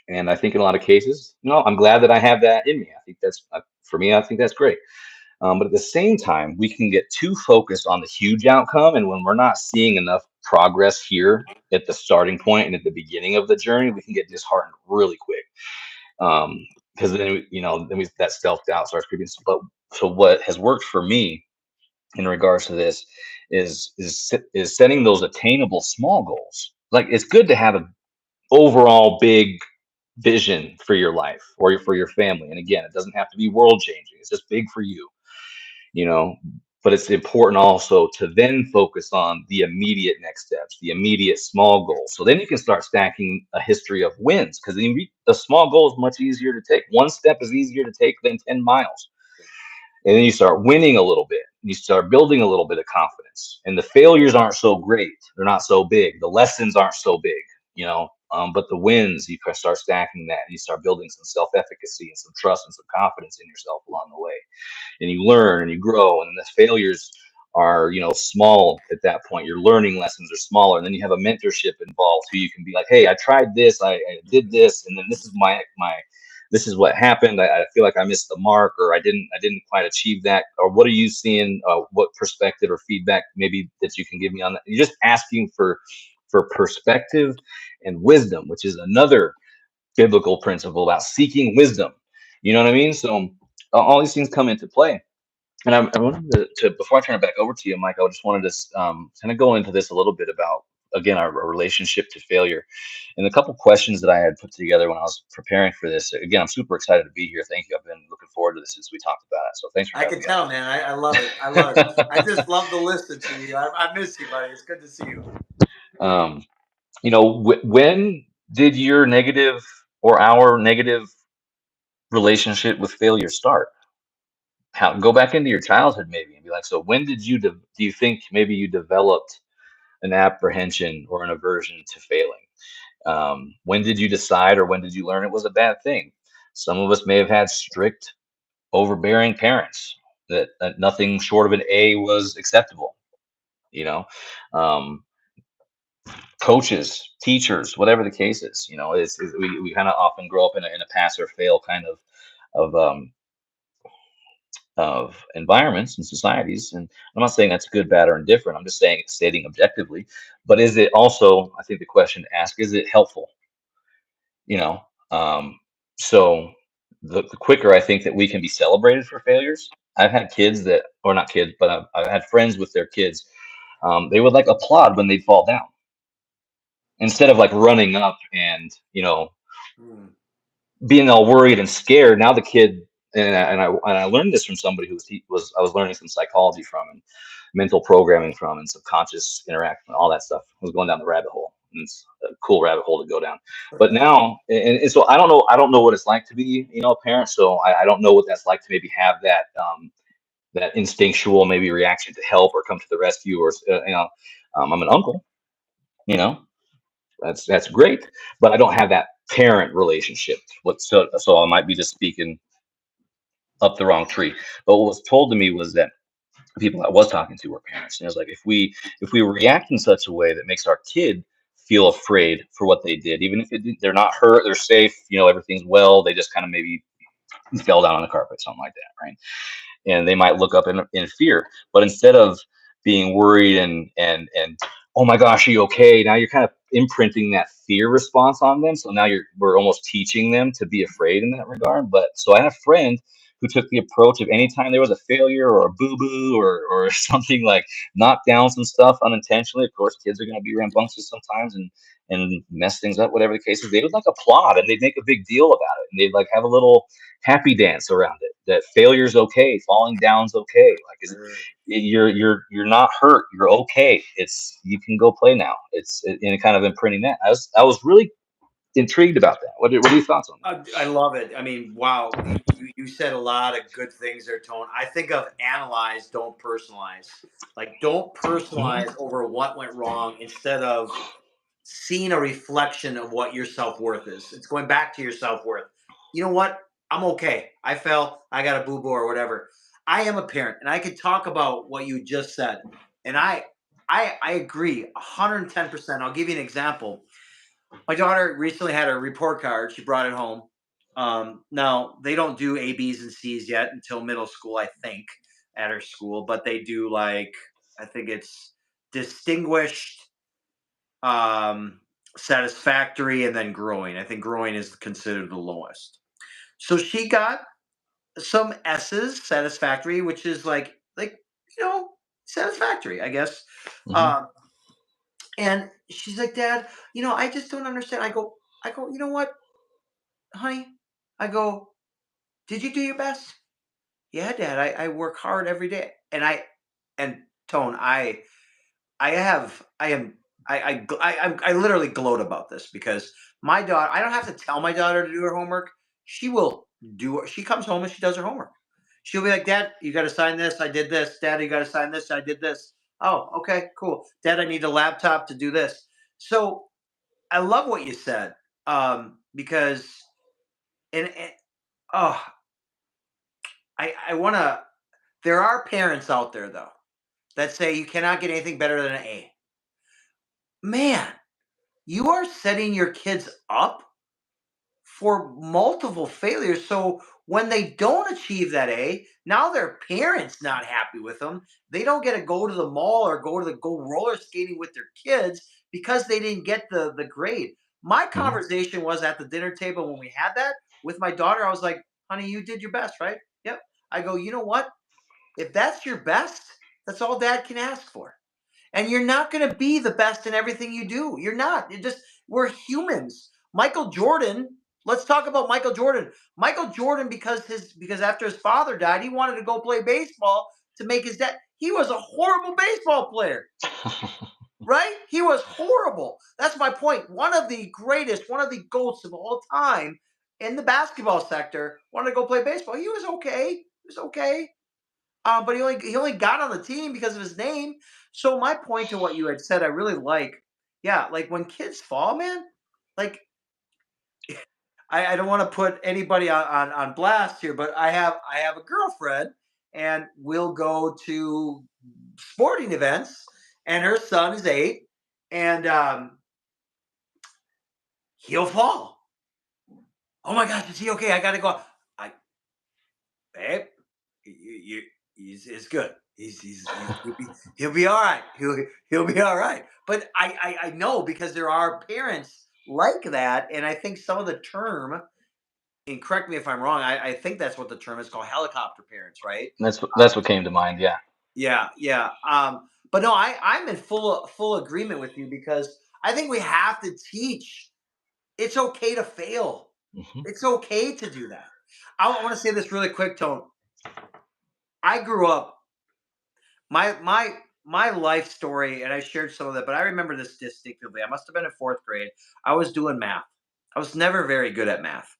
And I think in a lot of cases, I'm glad that I have that in me. I think that's for me. I think that's great. But at the same time, we can get too focused on the huge outcome, and when we're not seeing enough progress here at the starting point and at the beginning of the journey, we can get disheartened really quick. Because then that self doubt starts creeping. But so what has worked for me in regards to this is setting those attainable small goals. Like it's good to have an overall big vision for your life or for your family. And again, it doesn't have to be world changing. It's just big for you, you know. But it's important also to then focus on the immediate next steps, the immediate small goals. So then you can start stacking a history of wins because the small goal is much easier to take. One step is easier to take than 10 miles. And then you start winning a little bit. You start building a little bit of confidence. And the failures aren't so great. They're not so big. The lessons aren't so big, but the wins, you can start stacking that and you start building some self efficacy and some trust and some confidence in yourself along the way. And you learn and you grow. And the failures are, small at that point. Your learning lessons are smaller. And then you have a mentorship involved who you can be like, hey, I tried this, I did this, and then this is my this is what happened. I feel like I missed the mark, or I didn't quite achieve that. Or what are you seeing? What perspective or feedback maybe that you can give me on that? You're just asking for perspective and wisdom, which is another biblical principle about seeking wisdom. You know what I mean? So all these things come into play. And I wanted to before I turn it back over to you, Mike, I just wanted to kind of go into this a little bit about again our relationship to failure, and a couple questions that I had put together when I was preparing for this. Again, I'm super excited to be here. Thank you. I've been looking forward to this since we talked about it. So thanks for I having can me on. tell, man. I love it. I love it. I just love to listen to you. I miss you, buddy. It's good to see you. Um, when did your negative or our negative relationship with failure start? How go back into your childhood maybe and be like, so when did do you think maybe you developed an apprehension or an aversion to failing? When did you decide or when did you learn it was a bad thing? Some of us may have had strict, overbearing parents that nothing short of an A was acceptable, you know. Um, Coaches, teachers, whatever the case is, we kind of often grow up in a pass or fail kind of of environments and societies. And I'm not saying that's good, bad, or indifferent. I'm just saying stating objectively. But is it also, I think the question to ask, is it helpful? You know, so the quicker I think that we can be celebrated for failures. I've had kids that, or not kids, but I've had friends with their kids. They would like applaud when they'd fall down instead of like running up and, Mm. being all worried and scared. Now the kid, and I learned this from somebody I was learning some psychology from and mental programming from and subconscious interaction, all that stuff. I was going down the rabbit hole. And it's a cool rabbit hole to go down. But now, and so I don't know what it's like to be, a parent. So I don't know what that's like to maybe have that that instinctual maybe reaction to help or come to the rescue, or I'm an uncle, you know, that's great, but I don't have that parent relationship. So I might be just speaking up the wrong tree. But what was told to me was that people I was talking to were parents, and it was like, if we react in such a way that makes our kid feel afraid for what they did, even if they're not hurt, they're safe, everything's well, they just kind of maybe fell down on the carpet, something like that, right? And they might look up in fear. But instead of being worried and oh my gosh, are you okay? Now you're kind of imprinting that fear response on them. So now we're almost teaching them to be afraid in that regard. But so I had a friend who took the approach of anytime there was a failure or a boo-boo or something, like knock down some stuff unintentionally. Of course, kids are going to be rambunctious sometimes and mess things up, whatever the case is. They would like applaud and they'd make a big deal about it, and they'd like have a little happy dance around it, that failure's okay, falling down's okay, like you're not hurt, you're okay, you can go play now. It's in kind of imprinting that. I was really intrigued about that. What are your thoughts on I love it. I mean, wow, you said a lot of good things there, Tone. I think of analyze, don't personalize. Like, don't that? personalize over what went wrong instead of seeing a reflection of what your self worth is. It's going back to your self worth. You know what? I'm okay. I fell. I got a boo boo or whatever. I am a parent, and I could talk about what you just said, and I agree 110%. I'll give you an example. My daughter recently had a report card. She brought it home. Now they don't do A, B's, and C's yet until middle school, I think, at her school. But they do, like, I think it's distinguished, um, satisfactory, and then growing. I think growing is considered the lowest. So she got some S's, satisfactory, which is like you know satisfactory, I guess. Hmm. Um, and she's like, Dad, I just don't understand. I go, you know what, honey? I go, did you do your best? Yeah, Dad. I work hard every day, and Tone, I have I am I literally gloat about this because my daughter. I don't have to tell my daughter to do her homework. She will do it. She comes home and she does her homework. She'll be like, Dad, you got to sign this. I did this. Dad, you got to sign this. I did this. Oh, okay, cool. Dad, I need a laptop to do this. So I love what you said, because and oh, I want to. There are parents out there though that say you cannot get anything better than an A. Man, you are setting your kids up for multiple failures. So when they don't achieve that A, now their parents not happy with them. They don't get to go to the mall or go roller skating with their kids because they didn't get the grade. My Hmm. conversation was at the dinner table when we had that with my daughter. I was like, "Honey, you did your best, right?" Yep. I go, "You know what? If that's your best, that's all Dad can ask for." And you're not going to be the best in everything you do. You're not. We're humans. Michael Jordan. Let's talk about Michael Jordan. Michael Jordan, because after his father died, he wanted to go play baseball to make his dad. He was a horrible baseball player, right? He was horrible. That's my point. One of the greatest, one of the goats of all time in the basketball sector wanted to go play baseball. He was okay. He was okay. But he only got on the team because of his name. So my point to what you had said, I really like. Yeah, like when kids fall, man. Like, I don't want to put anybody on blast here, but I have a girlfriend, and we'll go to sporting events, and her son is 8, and he'll fall. Oh my gosh, is he okay? I gotta go. I Babe, you, he's good. He'll be all right. He'll be all right. But I know because there are parents like that, and I think some of the term, and correct me if I'm wrong. I think that's what the term is called, helicopter parents, right? That's what came to mind. Yeah. Yeah, yeah. But no, I'm in full agreement with you because I think we have to teach. It's okay to fail. Hmm. It's okay to do that. I want to say this really quick, Tone. I grew up my life story, and I shared some of that, but I remember this distinctively. I must have been in fourth grade. I was doing math. I was never very good at math.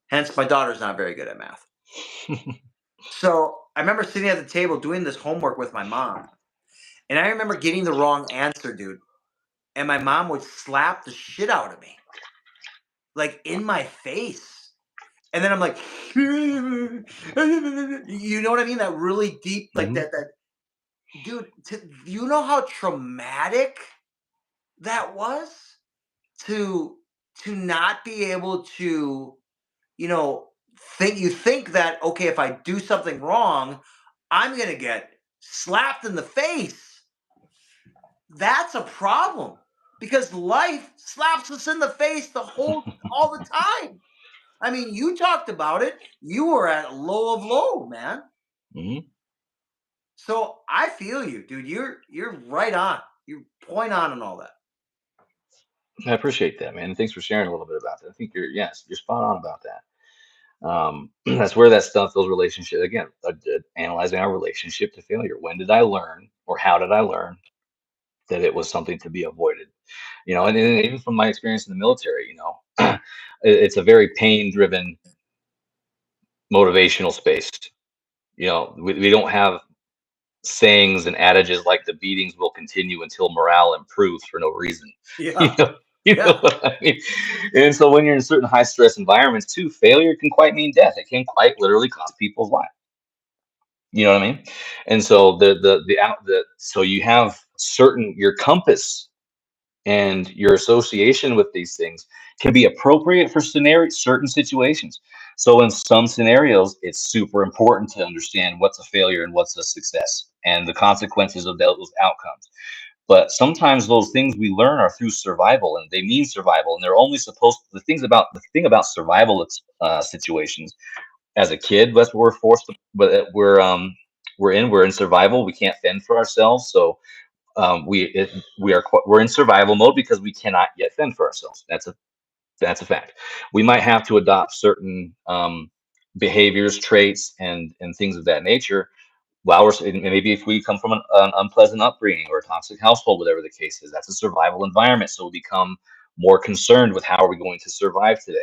Hence, my daughter's not very good at math. So I remember sitting at the table doing this homework with my mom, and I remember getting the wrong answer, dude. And my mom would slap the shit out of me, like in my face. And then I'm like, you know what I mean? That really deep, like Hmm. that, dude. You know how traumatic that was to to not be able to, you know, think that okay, if I do something wrong, I'm gonna get slapped in the face. That's a problem because life slaps us in the face the whole all the time. I mean, you talked about it. You were at low of low, man. Hmm. So I feel you, dude. You're right on. You're point on all that. I appreciate that, man. And thanks for sharing a little bit about that. I think you're spot on about that. That's where that stuff, those relationships, again, analyzing our relationship to failure. When did I learn, or how did I learn that it was something to be avoided? Yeah. And even from my experience in the military, it's a very pain-driven, motivational space. We don't have sayings and adages like the beatings will continue until morale improves for no reason. You Yeah. know, you know Yeah. what I mean? And so when you're in certain high stress environments too, failure can quite mean death. It can quite literally cost people's lives. You know what I mean? And so so you have certain your compass and your association with these things can be appropriate for certain situations. So in some scenarios, it's super important to understand what's a failure and what's a success and the consequences of those outcomes. But sometimes those things we learn are through survival, and they mean survival, and they're only supposed the thing about survival situations as a kid. That's what we're forced to, but we're in survival. We can't fend for ourselves, so we're in survival mode because we cannot yet fend for ourselves. That's a fact. We might have to adopt certain behaviors, traits, and things of that nature. While maybe if we come from an unpleasant upbringing or a toxic household, whatever the case is, that's a survival environment. So we become more concerned with how are we going to survive today.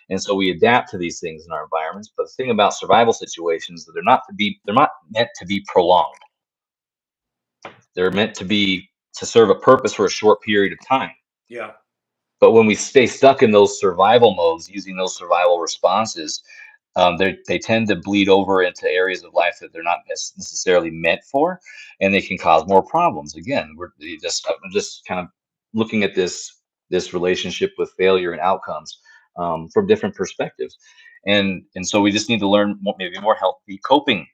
And so we adapt to these things in our environments. But the thing about survival situations that they're not meant to be prolonged. They're meant to serve a purpose for a short period of time. Yeah. But when we stay stuck in those survival modes, using those survival responses, they tend to bleed over into areas of life that they're not necessarily meant for, and they can cause more problems. Again, I'm just kind of looking at this relationship with failure and outcomes from different perspectives, and so we just need to learn maybe more healthy coping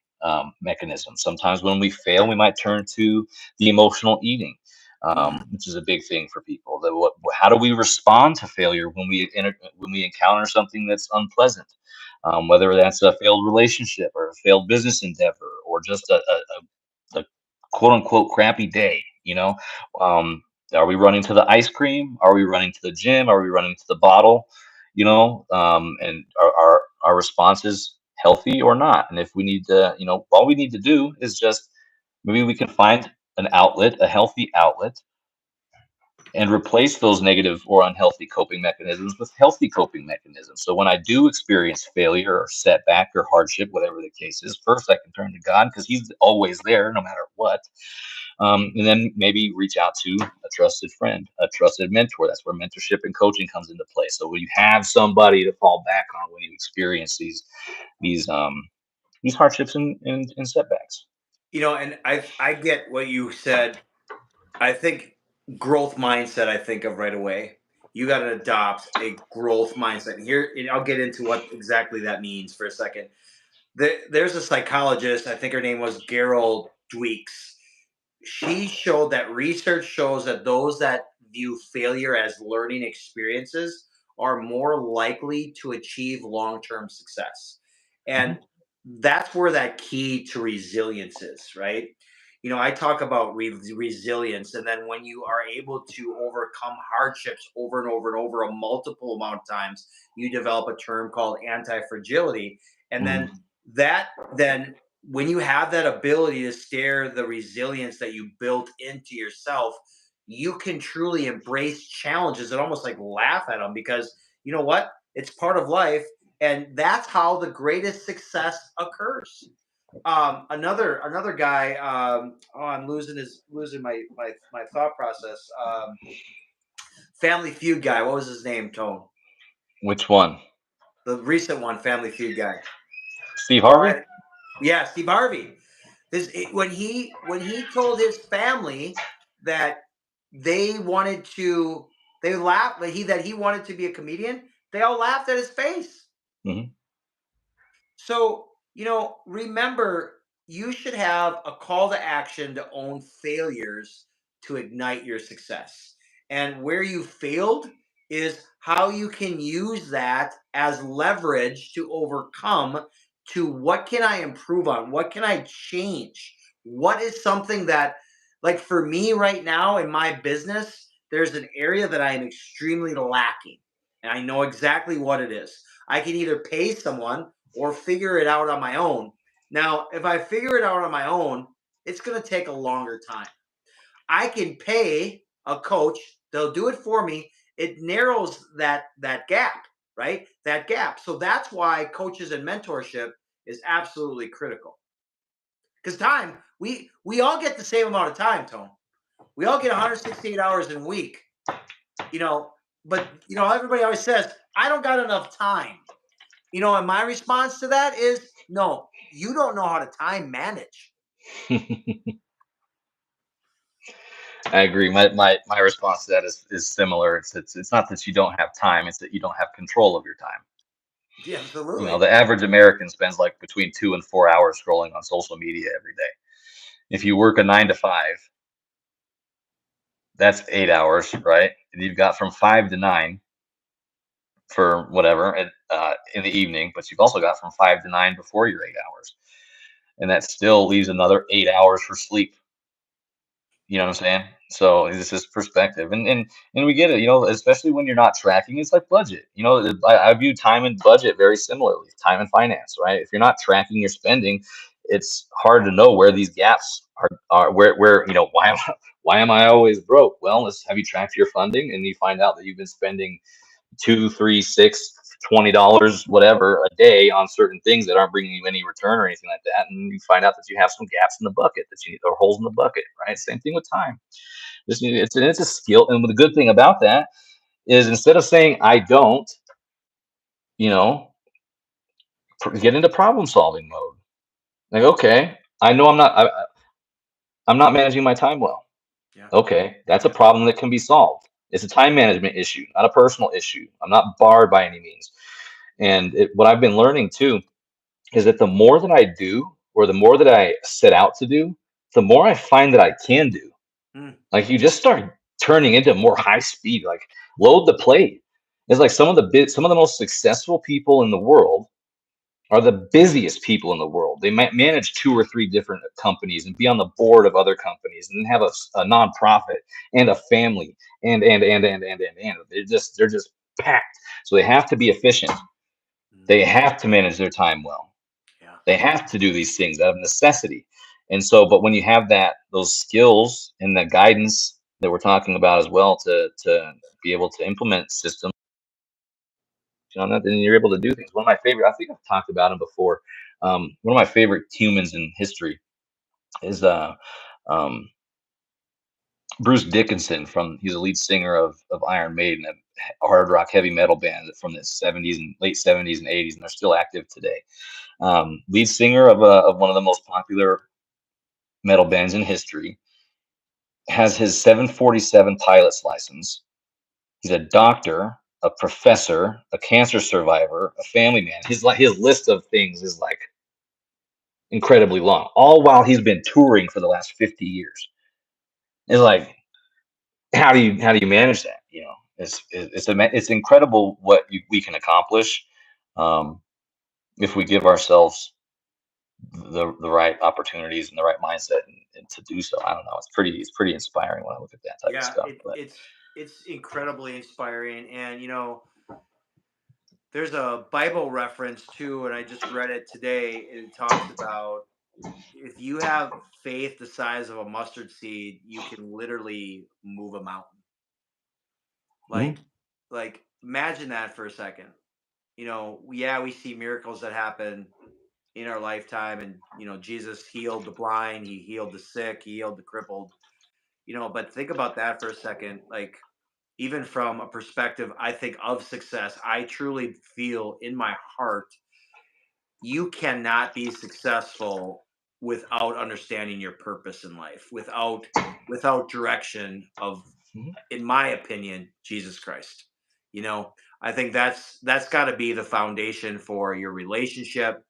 mechanisms. Sometimes when we fail, we might turn to the emotional eating, which is a big thing for people. How do we respond to failure when we encounter something that's unpleasant? Whether that's a failed relationship or a failed business endeavor or just a quote unquote crappy day, um, are we running to the ice cream? Are we running to the gym? Are we running to the bottle? And are our responses healthy or not? And if we need to, all we need to do is just maybe we can find an outlet, a healthy outlet, and replace those negative or unhealthy coping mechanisms with healthy coping mechanisms. So when I do experience failure or setback or hardship, whatever the case is, first I can turn to God because He's always there no matter what. And then maybe reach out to a trusted friend, a trusted mentor. That's where mentorship and coaching comes into play. So when you have somebody to fall back on when you experience these these hardships and setbacks. And I get what you said. I think growth mindset I think of right away. You got to adopt a growth mindset. Here, and I'll get into what exactly that means for a second. There's a psychologist, I think her name was Gerald Dweeks. She showed that research shows that those that view failure as learning experiences are more likely to achieve long-term success. Mhm. And that's where that key to resilience is, right? I talk about resilience, and then when you are able to overcome hardships over and over and over a multiple amount of times, you develop a term called anti-fragility. And then Mhm. that then when you have that ability to stare the resilience that you built into yourself, you can truly embrace challenges and almost like laugh at them because you know what? It's part of life. And that's how the greatest success occurs. Another guy. Oh, I'm losing my thought process. Family Feud guy. What was his name? Tone. Which one? The recent one, Family Feud guy. Steve Oh, Harvey? yeah, Steve Harvey. When he told his family that they wanted to, they laughed that he wanted to be a comedian. They all laughed at his face. Hmm. So, remember, you should have a call to action to own failures to ignite your success. And where you failed is how you can use that as leverage to overcome, to what can I improve on? What can I change? What is something that, like for me right now in my business, there's an area that I am extremely lacking. And I know exactly what it is. I can either pay someone or figure it out on my own. Now, if I figure it out on my own, it's going to take a longer time. I can pay a coach; they'll do it for me. It narrows that gap, right? That gap. So that's why coaches and mentorship is absolutely critical. Because time, we all get the same amount of time, Tone. We all get 168 hours in a week, you know. But everybody always says, "I don't got enough time." And my response to that is, no, you don't know how to time manage. I agree. My response to that is similar. It's not that you don't have time; it's that you don't have control of your time. Yeah, You know, absolutely. the average American spends like between 2 and 4 hours scrolling on social media every day. If you work a 9 to 5, that's 8 hours, right? And you've got from 5 to 9 for whatever in the evening, but you've also got from 5 to 9 before your 8 hours, and that still leaves another 8 hours for sleep. You know what I'm saying? So it's just perspective, and we get it. You know, especially when you're not tracking, it's like budget. You know, I view time and budget very similarly. Time and finance, right? If you're not tracking your spending, it's hard to know where these gaps are where why am I always broke? Well, have you tracked your funding, and you find out that you've been spending two, three, six, $20, whatever a day on certain things that aren't bringing you any return or anything like that, and you find out that you have some gaps in the bucket that you need, or holes in the bucket, right? Same thing with time. It's a skill, and the good thing about that is instead of saying I don't, you know, get into problem solving mode. Like, okay, I know I'm not managing my time well. Yeah. Okay, that's a problem that can be solved. It's a time management issue, not a personal issue. I'm not barred by any means. And what I've been learning too is that the more that I do, or the more that I set out to do, the more I find that I can do. Mm, Like you just start turning into more high speed, like load the plate. It's like some of the most successful people in the world are the busiest people in the world. They might manage two or three different companies and be on the board of other companies and have a nonprofit and a family and they're just packed. So they have to be efficient. mm, They have to manage their time well. yeah. They have to do these things out of necessity. And so, but when you have those skills and the guidance that we're talking about as well to be able to implement systems on that, then you're able to do things. One of my favorite, I think I've talked about him before. One of my favorite humans in history is um, Bruce Dickinson. He's a lead singer of Iron Maiden, a hard rock heavy metal band from the 70s and late 70s and 80s, and they're still active today. Lead singer of one of the most popular metal bands in history, has his 747 pilot's license. He's a doctor, a professor, a cancer survivor, a family man. His list of things is like incredibly long, all while he's been touring for the last 50 years. It's like, how do you manage that? It's incredible what we can accomplish, um, if we give ourselves the right opportunities and the right mindset, and to do so. I don't know. It's pretty inspiring when I look at that type of Yeah, stuff. But it's incredibly inspiring. And there's a Bible reference too, and I just read it today, and it talks about, if you have faith the size of a mustard seed, you can literally move a mountain. mhm, Like imagine that for a second. Yeah, we see miracles that happen in our lifetime, and Jesus healed the blind, he healed the sick, he healed the crippled. But think about that for a second. Like, even from a perspective, I think, of success, I truly feel in my heart you cannot be successful without understanding your purpose in life, without direction of, Mhm. in my opinion, Jesus Christ. You know, I think that's got to be the foundation for your relationship,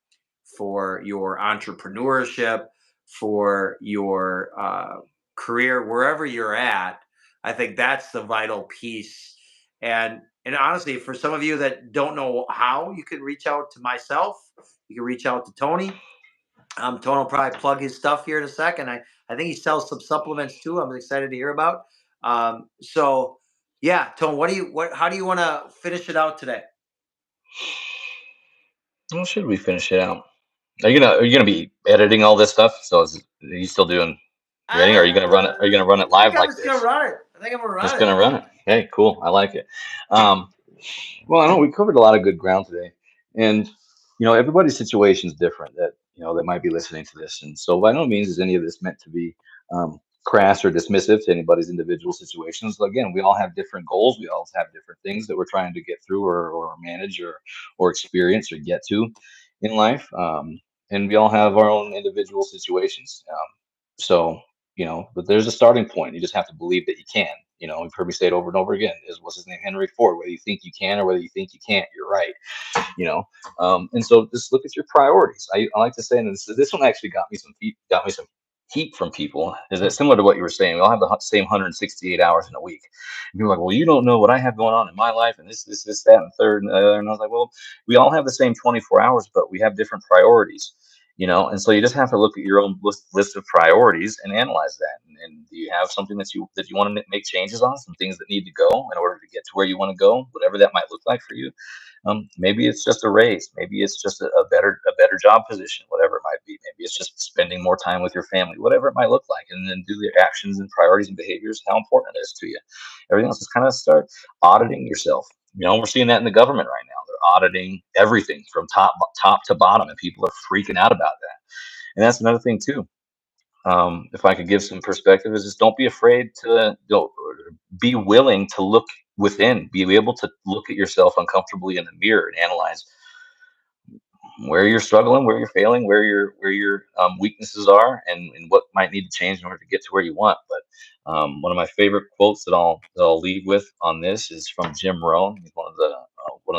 for your entrepreneurship, for your career, wherever you're at. I think that's the vital piece. And honestly, for some of you that don't know how, you can reach out to myself. You can reach out to Tony. Tony will probably plug his stuff here in a second. I think he sells some supplements too. I'm excited to hear about. So yeah, Tone, how do you want to finish it out today? Well, should we finish it out? Are you gonna be editing all this stuff? So are you still doing editing? Or are you gonna run it? Are you gonna run it I think live I'm like just gonna this? run it. I think I'm gonna Just run it. gonna run it. Hey, cool. I like it. Um, well, I know we covered a lot of good ground today, and everybody's situation is different. That might be listening to this, and so by no means is any of this meant to be crass or dismissive to anybody's individual situations. Again, we all have different goals. We all have different things that we're trying to get through, or manage, or experience, or get to in life. And we all have our own individual situations. But there's a starting point. You just have to believe that you can. You've heard me say it over and over again. Is what's his name, Henry Ford? Whether you think you can or whether you think you can't, you're right. you know and so just look at your priorities. I like to say, and this one actually got me some heat from people, is that similar to what you were saying. We all have the same 168 hours in a week, and people are like, well, you don't know what I have going on in my life, and this that and third and the other. And I was like, well, we all have the same 24 hours, but we have different priorities. And so you just have to look at your own list of priorities and analyze that. And do you have something that you want to make changes on, some things that need to go in order to get to where you want to go, whatever that might look like for you? Maybe it's just a raise. Maybe it's just a better job position, whatever it might be. Maybe it's just spending more time with your family, whatever it might look like. And then do the actions and priorities and behaviors, how important it is to you. Everything else is kind of start auditing yourself. We're seeing that in the government right now. They're auditing everything from top to bottom, and people are freaking out about that. And that's another thing too. If I could give some perspective, is just don't be afraid to don't be willing to look within, be able to look at yourself uncomfortably in the mirror and analyze where you're struggling, where you're failing, where your weaknesses are, and what might need to change in order to get to where you want. But one of my favorite quotes that I'll leave with on this is from Jim Rohn. He's one of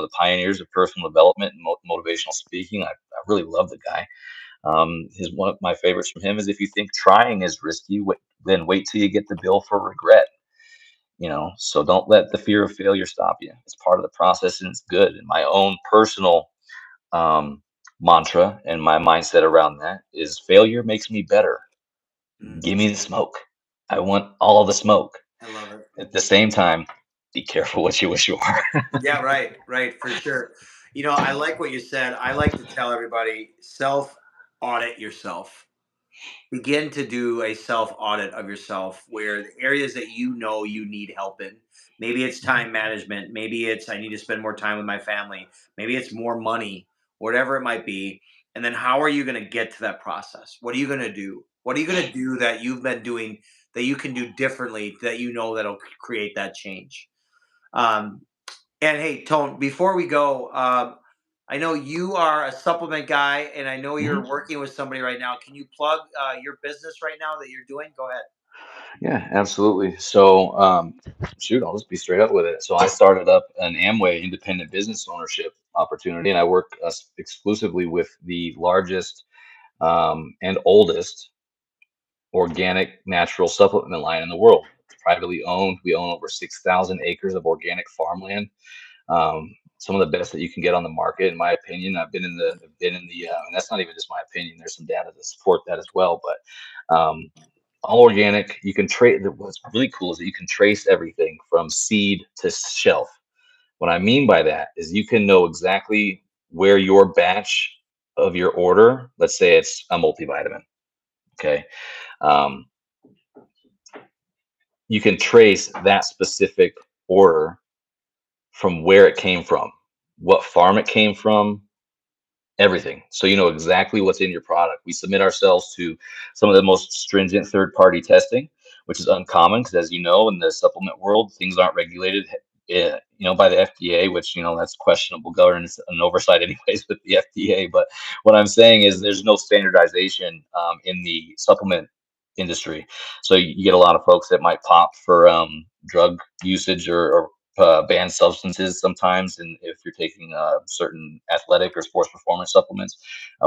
the pioneers of personal development and motivational speaking. I really love the guy. His One of my favorites from him is, if you think trying is risky, then wait till you get the bill for regret. So don't let the fear of failure stop you. It's part of the process, and it's good. And my own personal um, mantra and my mindset around that is, failure makes me better. Mm, Give me the smoke. I want all of the smoke. I love it. At the same time, be careful what you wish for. Yeah, right, right, for sure. I like what you said. I like to tell everybody, self audit yourself. Begin to do a self audit of yourself, where the areas that you need help in. Maybe it's time management. Maybe it's, I need to spend more time with my family. Maybe it's more money, whatever it might be. And then how are you going to get to that process? What are you going to do? What are you going to do that you've been doing that you can do differently, that that'll create that change? Um, and hey, Tone, before we go, I know you are a supplement guy, and I know Mhm. you're working with somebody right now. Can you plug your business right now that you're doing? Go ahead. Yeah, absolutely. So, shoot, I'll just be straight up with it. So, I started up an Amway independent business ownership opportunity, and I work exclusively with the largest and oldest organic natural supplement line in the world. It's privately owned. We own over 6,000 acres of organic farmland. Some of the best that you can get on the market, in my opinion. And that's not even just my opinion. There's some data to support that as well. But all organic. You can trace. What's really cool is that you can trace everything from seed to shelf. What I mean by that is you can know exactly where your batch of your order, let's say it's a multivitamin, okay? Um, you can trace that specific order from where it came from, what farm it came from, everything. So you know exactly what's in your product. We submit ourselves to some of the most stringent third-party testing, which is uncommon because, as you know, in the supplement world, things aren't regulated, by the FDA, which that's questionable governance and oversight, anyways, with the FDA. But what I'm saying is, there's no standardization in the supplement industry. So you get a lot of folks that might pop for drug usage or banned substances sometimes, and if you're taking certain athletic or sports performance supplements,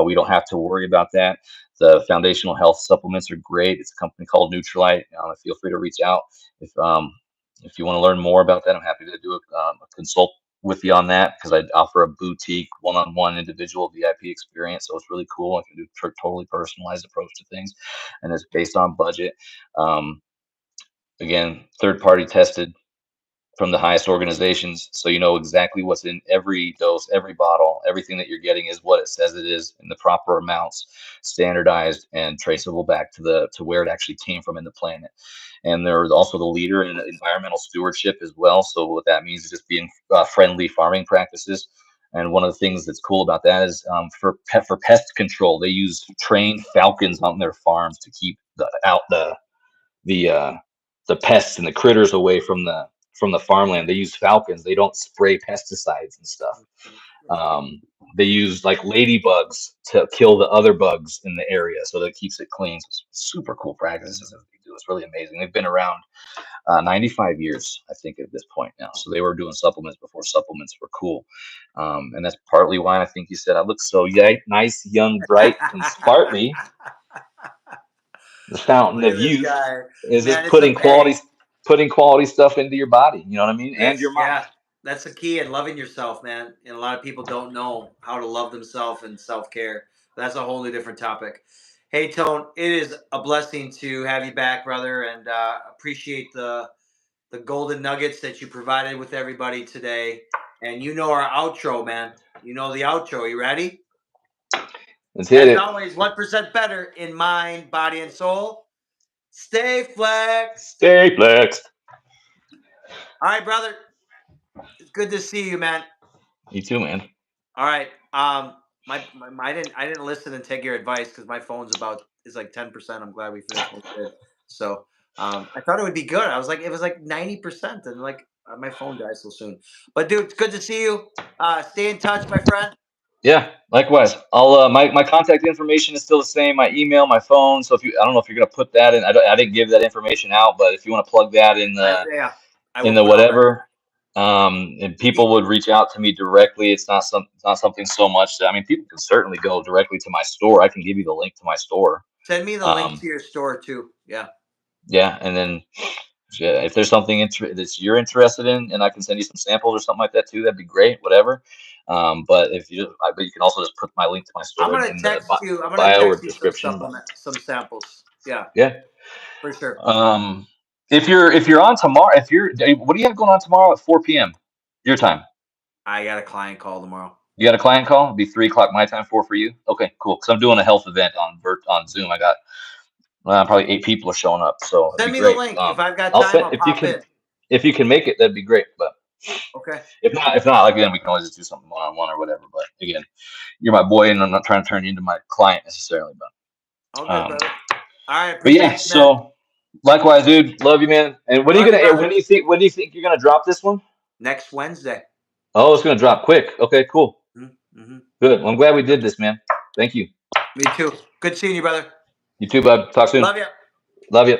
we don't have to worry about that. The foundational health supplements are great. It's a company called Neutralite. Feel free to reach out if you want to learn more about that. I'm happy to do a consult with you on that, because I offer a boutique one-on-one individual VIP experience. So it's really cool. I can do totally personalized approach to things, and it's based on budget. Um, Again, third party tested from the highest organizations, so you know exactly what's in every dose, every bottle. Everything that you're getting is what it says it is, in the proper amounts, standardized and traceable back to where it actually came from in the planet. And they're also the leader in environmental stewardship as well. So what that means is just being friendly farming practices. And one of the things that's cool about that is, for pest control, they use trained falcons on their farms to keep out the uh, the pests and the critters away from the farmland. They use falcons. They don't spray pesticides and stuff. Um, they use like ladybugs to kill the other bugs in the area, so that it keeps it clean. So it's super cool practices that they do. It's really amazing. They've been around 95 years, I think, at this point now. So they were doing supplements before supplements were cool, and that's partly why I think you said I look so nice, young, bright, and sparkly. The fountain Look at of this youth guy, is man. just It's a hey. putting quality stuff into your body, you know what I mean, and That's your mind. yeah. That's the key in loving yourself, man. And a lot of people don't know how to love themselves and self care. That's a wholly different topic. Hey, Tone, it is a blessing to have you back, brother, and appreciate the golden nuggets that you provided with everybody today. And you know our outro, man. You know the outro. You ready? Let's hit As it. always, 1% better in mind, body, and soul. Stay flexed. Stay flexed. All right, brother. It's good to see you, man. You too, man. All right. I didn't listen and take your advice because my phone's about is like 10%. I'm glad we finished what we did. So I thought it would be good. I was like, it was like 90%, and like my phone dies so soon. But dude, it's good to see you. Stay in touch, my friend. Yeah, likewise. I'll my contact information is still the same. My email, my phone. So if you, I don't know if you're gonna put that in. I didn't give that information out, but if you want to plug that in Yeah, I in will the put all that in. whatever, and people would reach out to me directly. It's not something so much that, I mean, people can certainly go directly to my store. I can give you the link to my store. Send me the link Um, to your store too. Yeah. yeah, and then, yeah, if there's something that you're interested in, and I can send you some samples or something like that too, that'd be great. Whatever. But you can also just put my link to my I'm store gonna in the text you. I'm gonna bio or text you some description. But supplement, some samples. Yeah, yeah, for sure. um, if you're on tomorrow, what do you have going on tomorrow at 4 p.m. your time? I got a client call tomorrow. You got a client call? It'll be 3 o'clock my time, four for you. Okay, cool. Because I'm doing a health event on Zoom. I got probably 8 people are showing up, so it'd be Send me the great. link. If I've got I'll time, send I'll pop in. if you can make it, that'd be great. But Okay. if not, like, again, we can always just do something one on one or whatever. But again, you're my boy, and I'm not trying to turn you into my client necessarily. All But good, brother. All right. but yeah. Appreciate you, man. So likewise, dude. Love you, man. And Love you, brother. when do you think you're gonna drop this one? Next Wednesday. Oh, it's gonna drop quick. Okay, cool. Mm-hmm. Good. Well, I'm glad we did this, man. Thank you. Me too. Good seeing you, brother. You too, bud. Talk soon. Love you. Love you.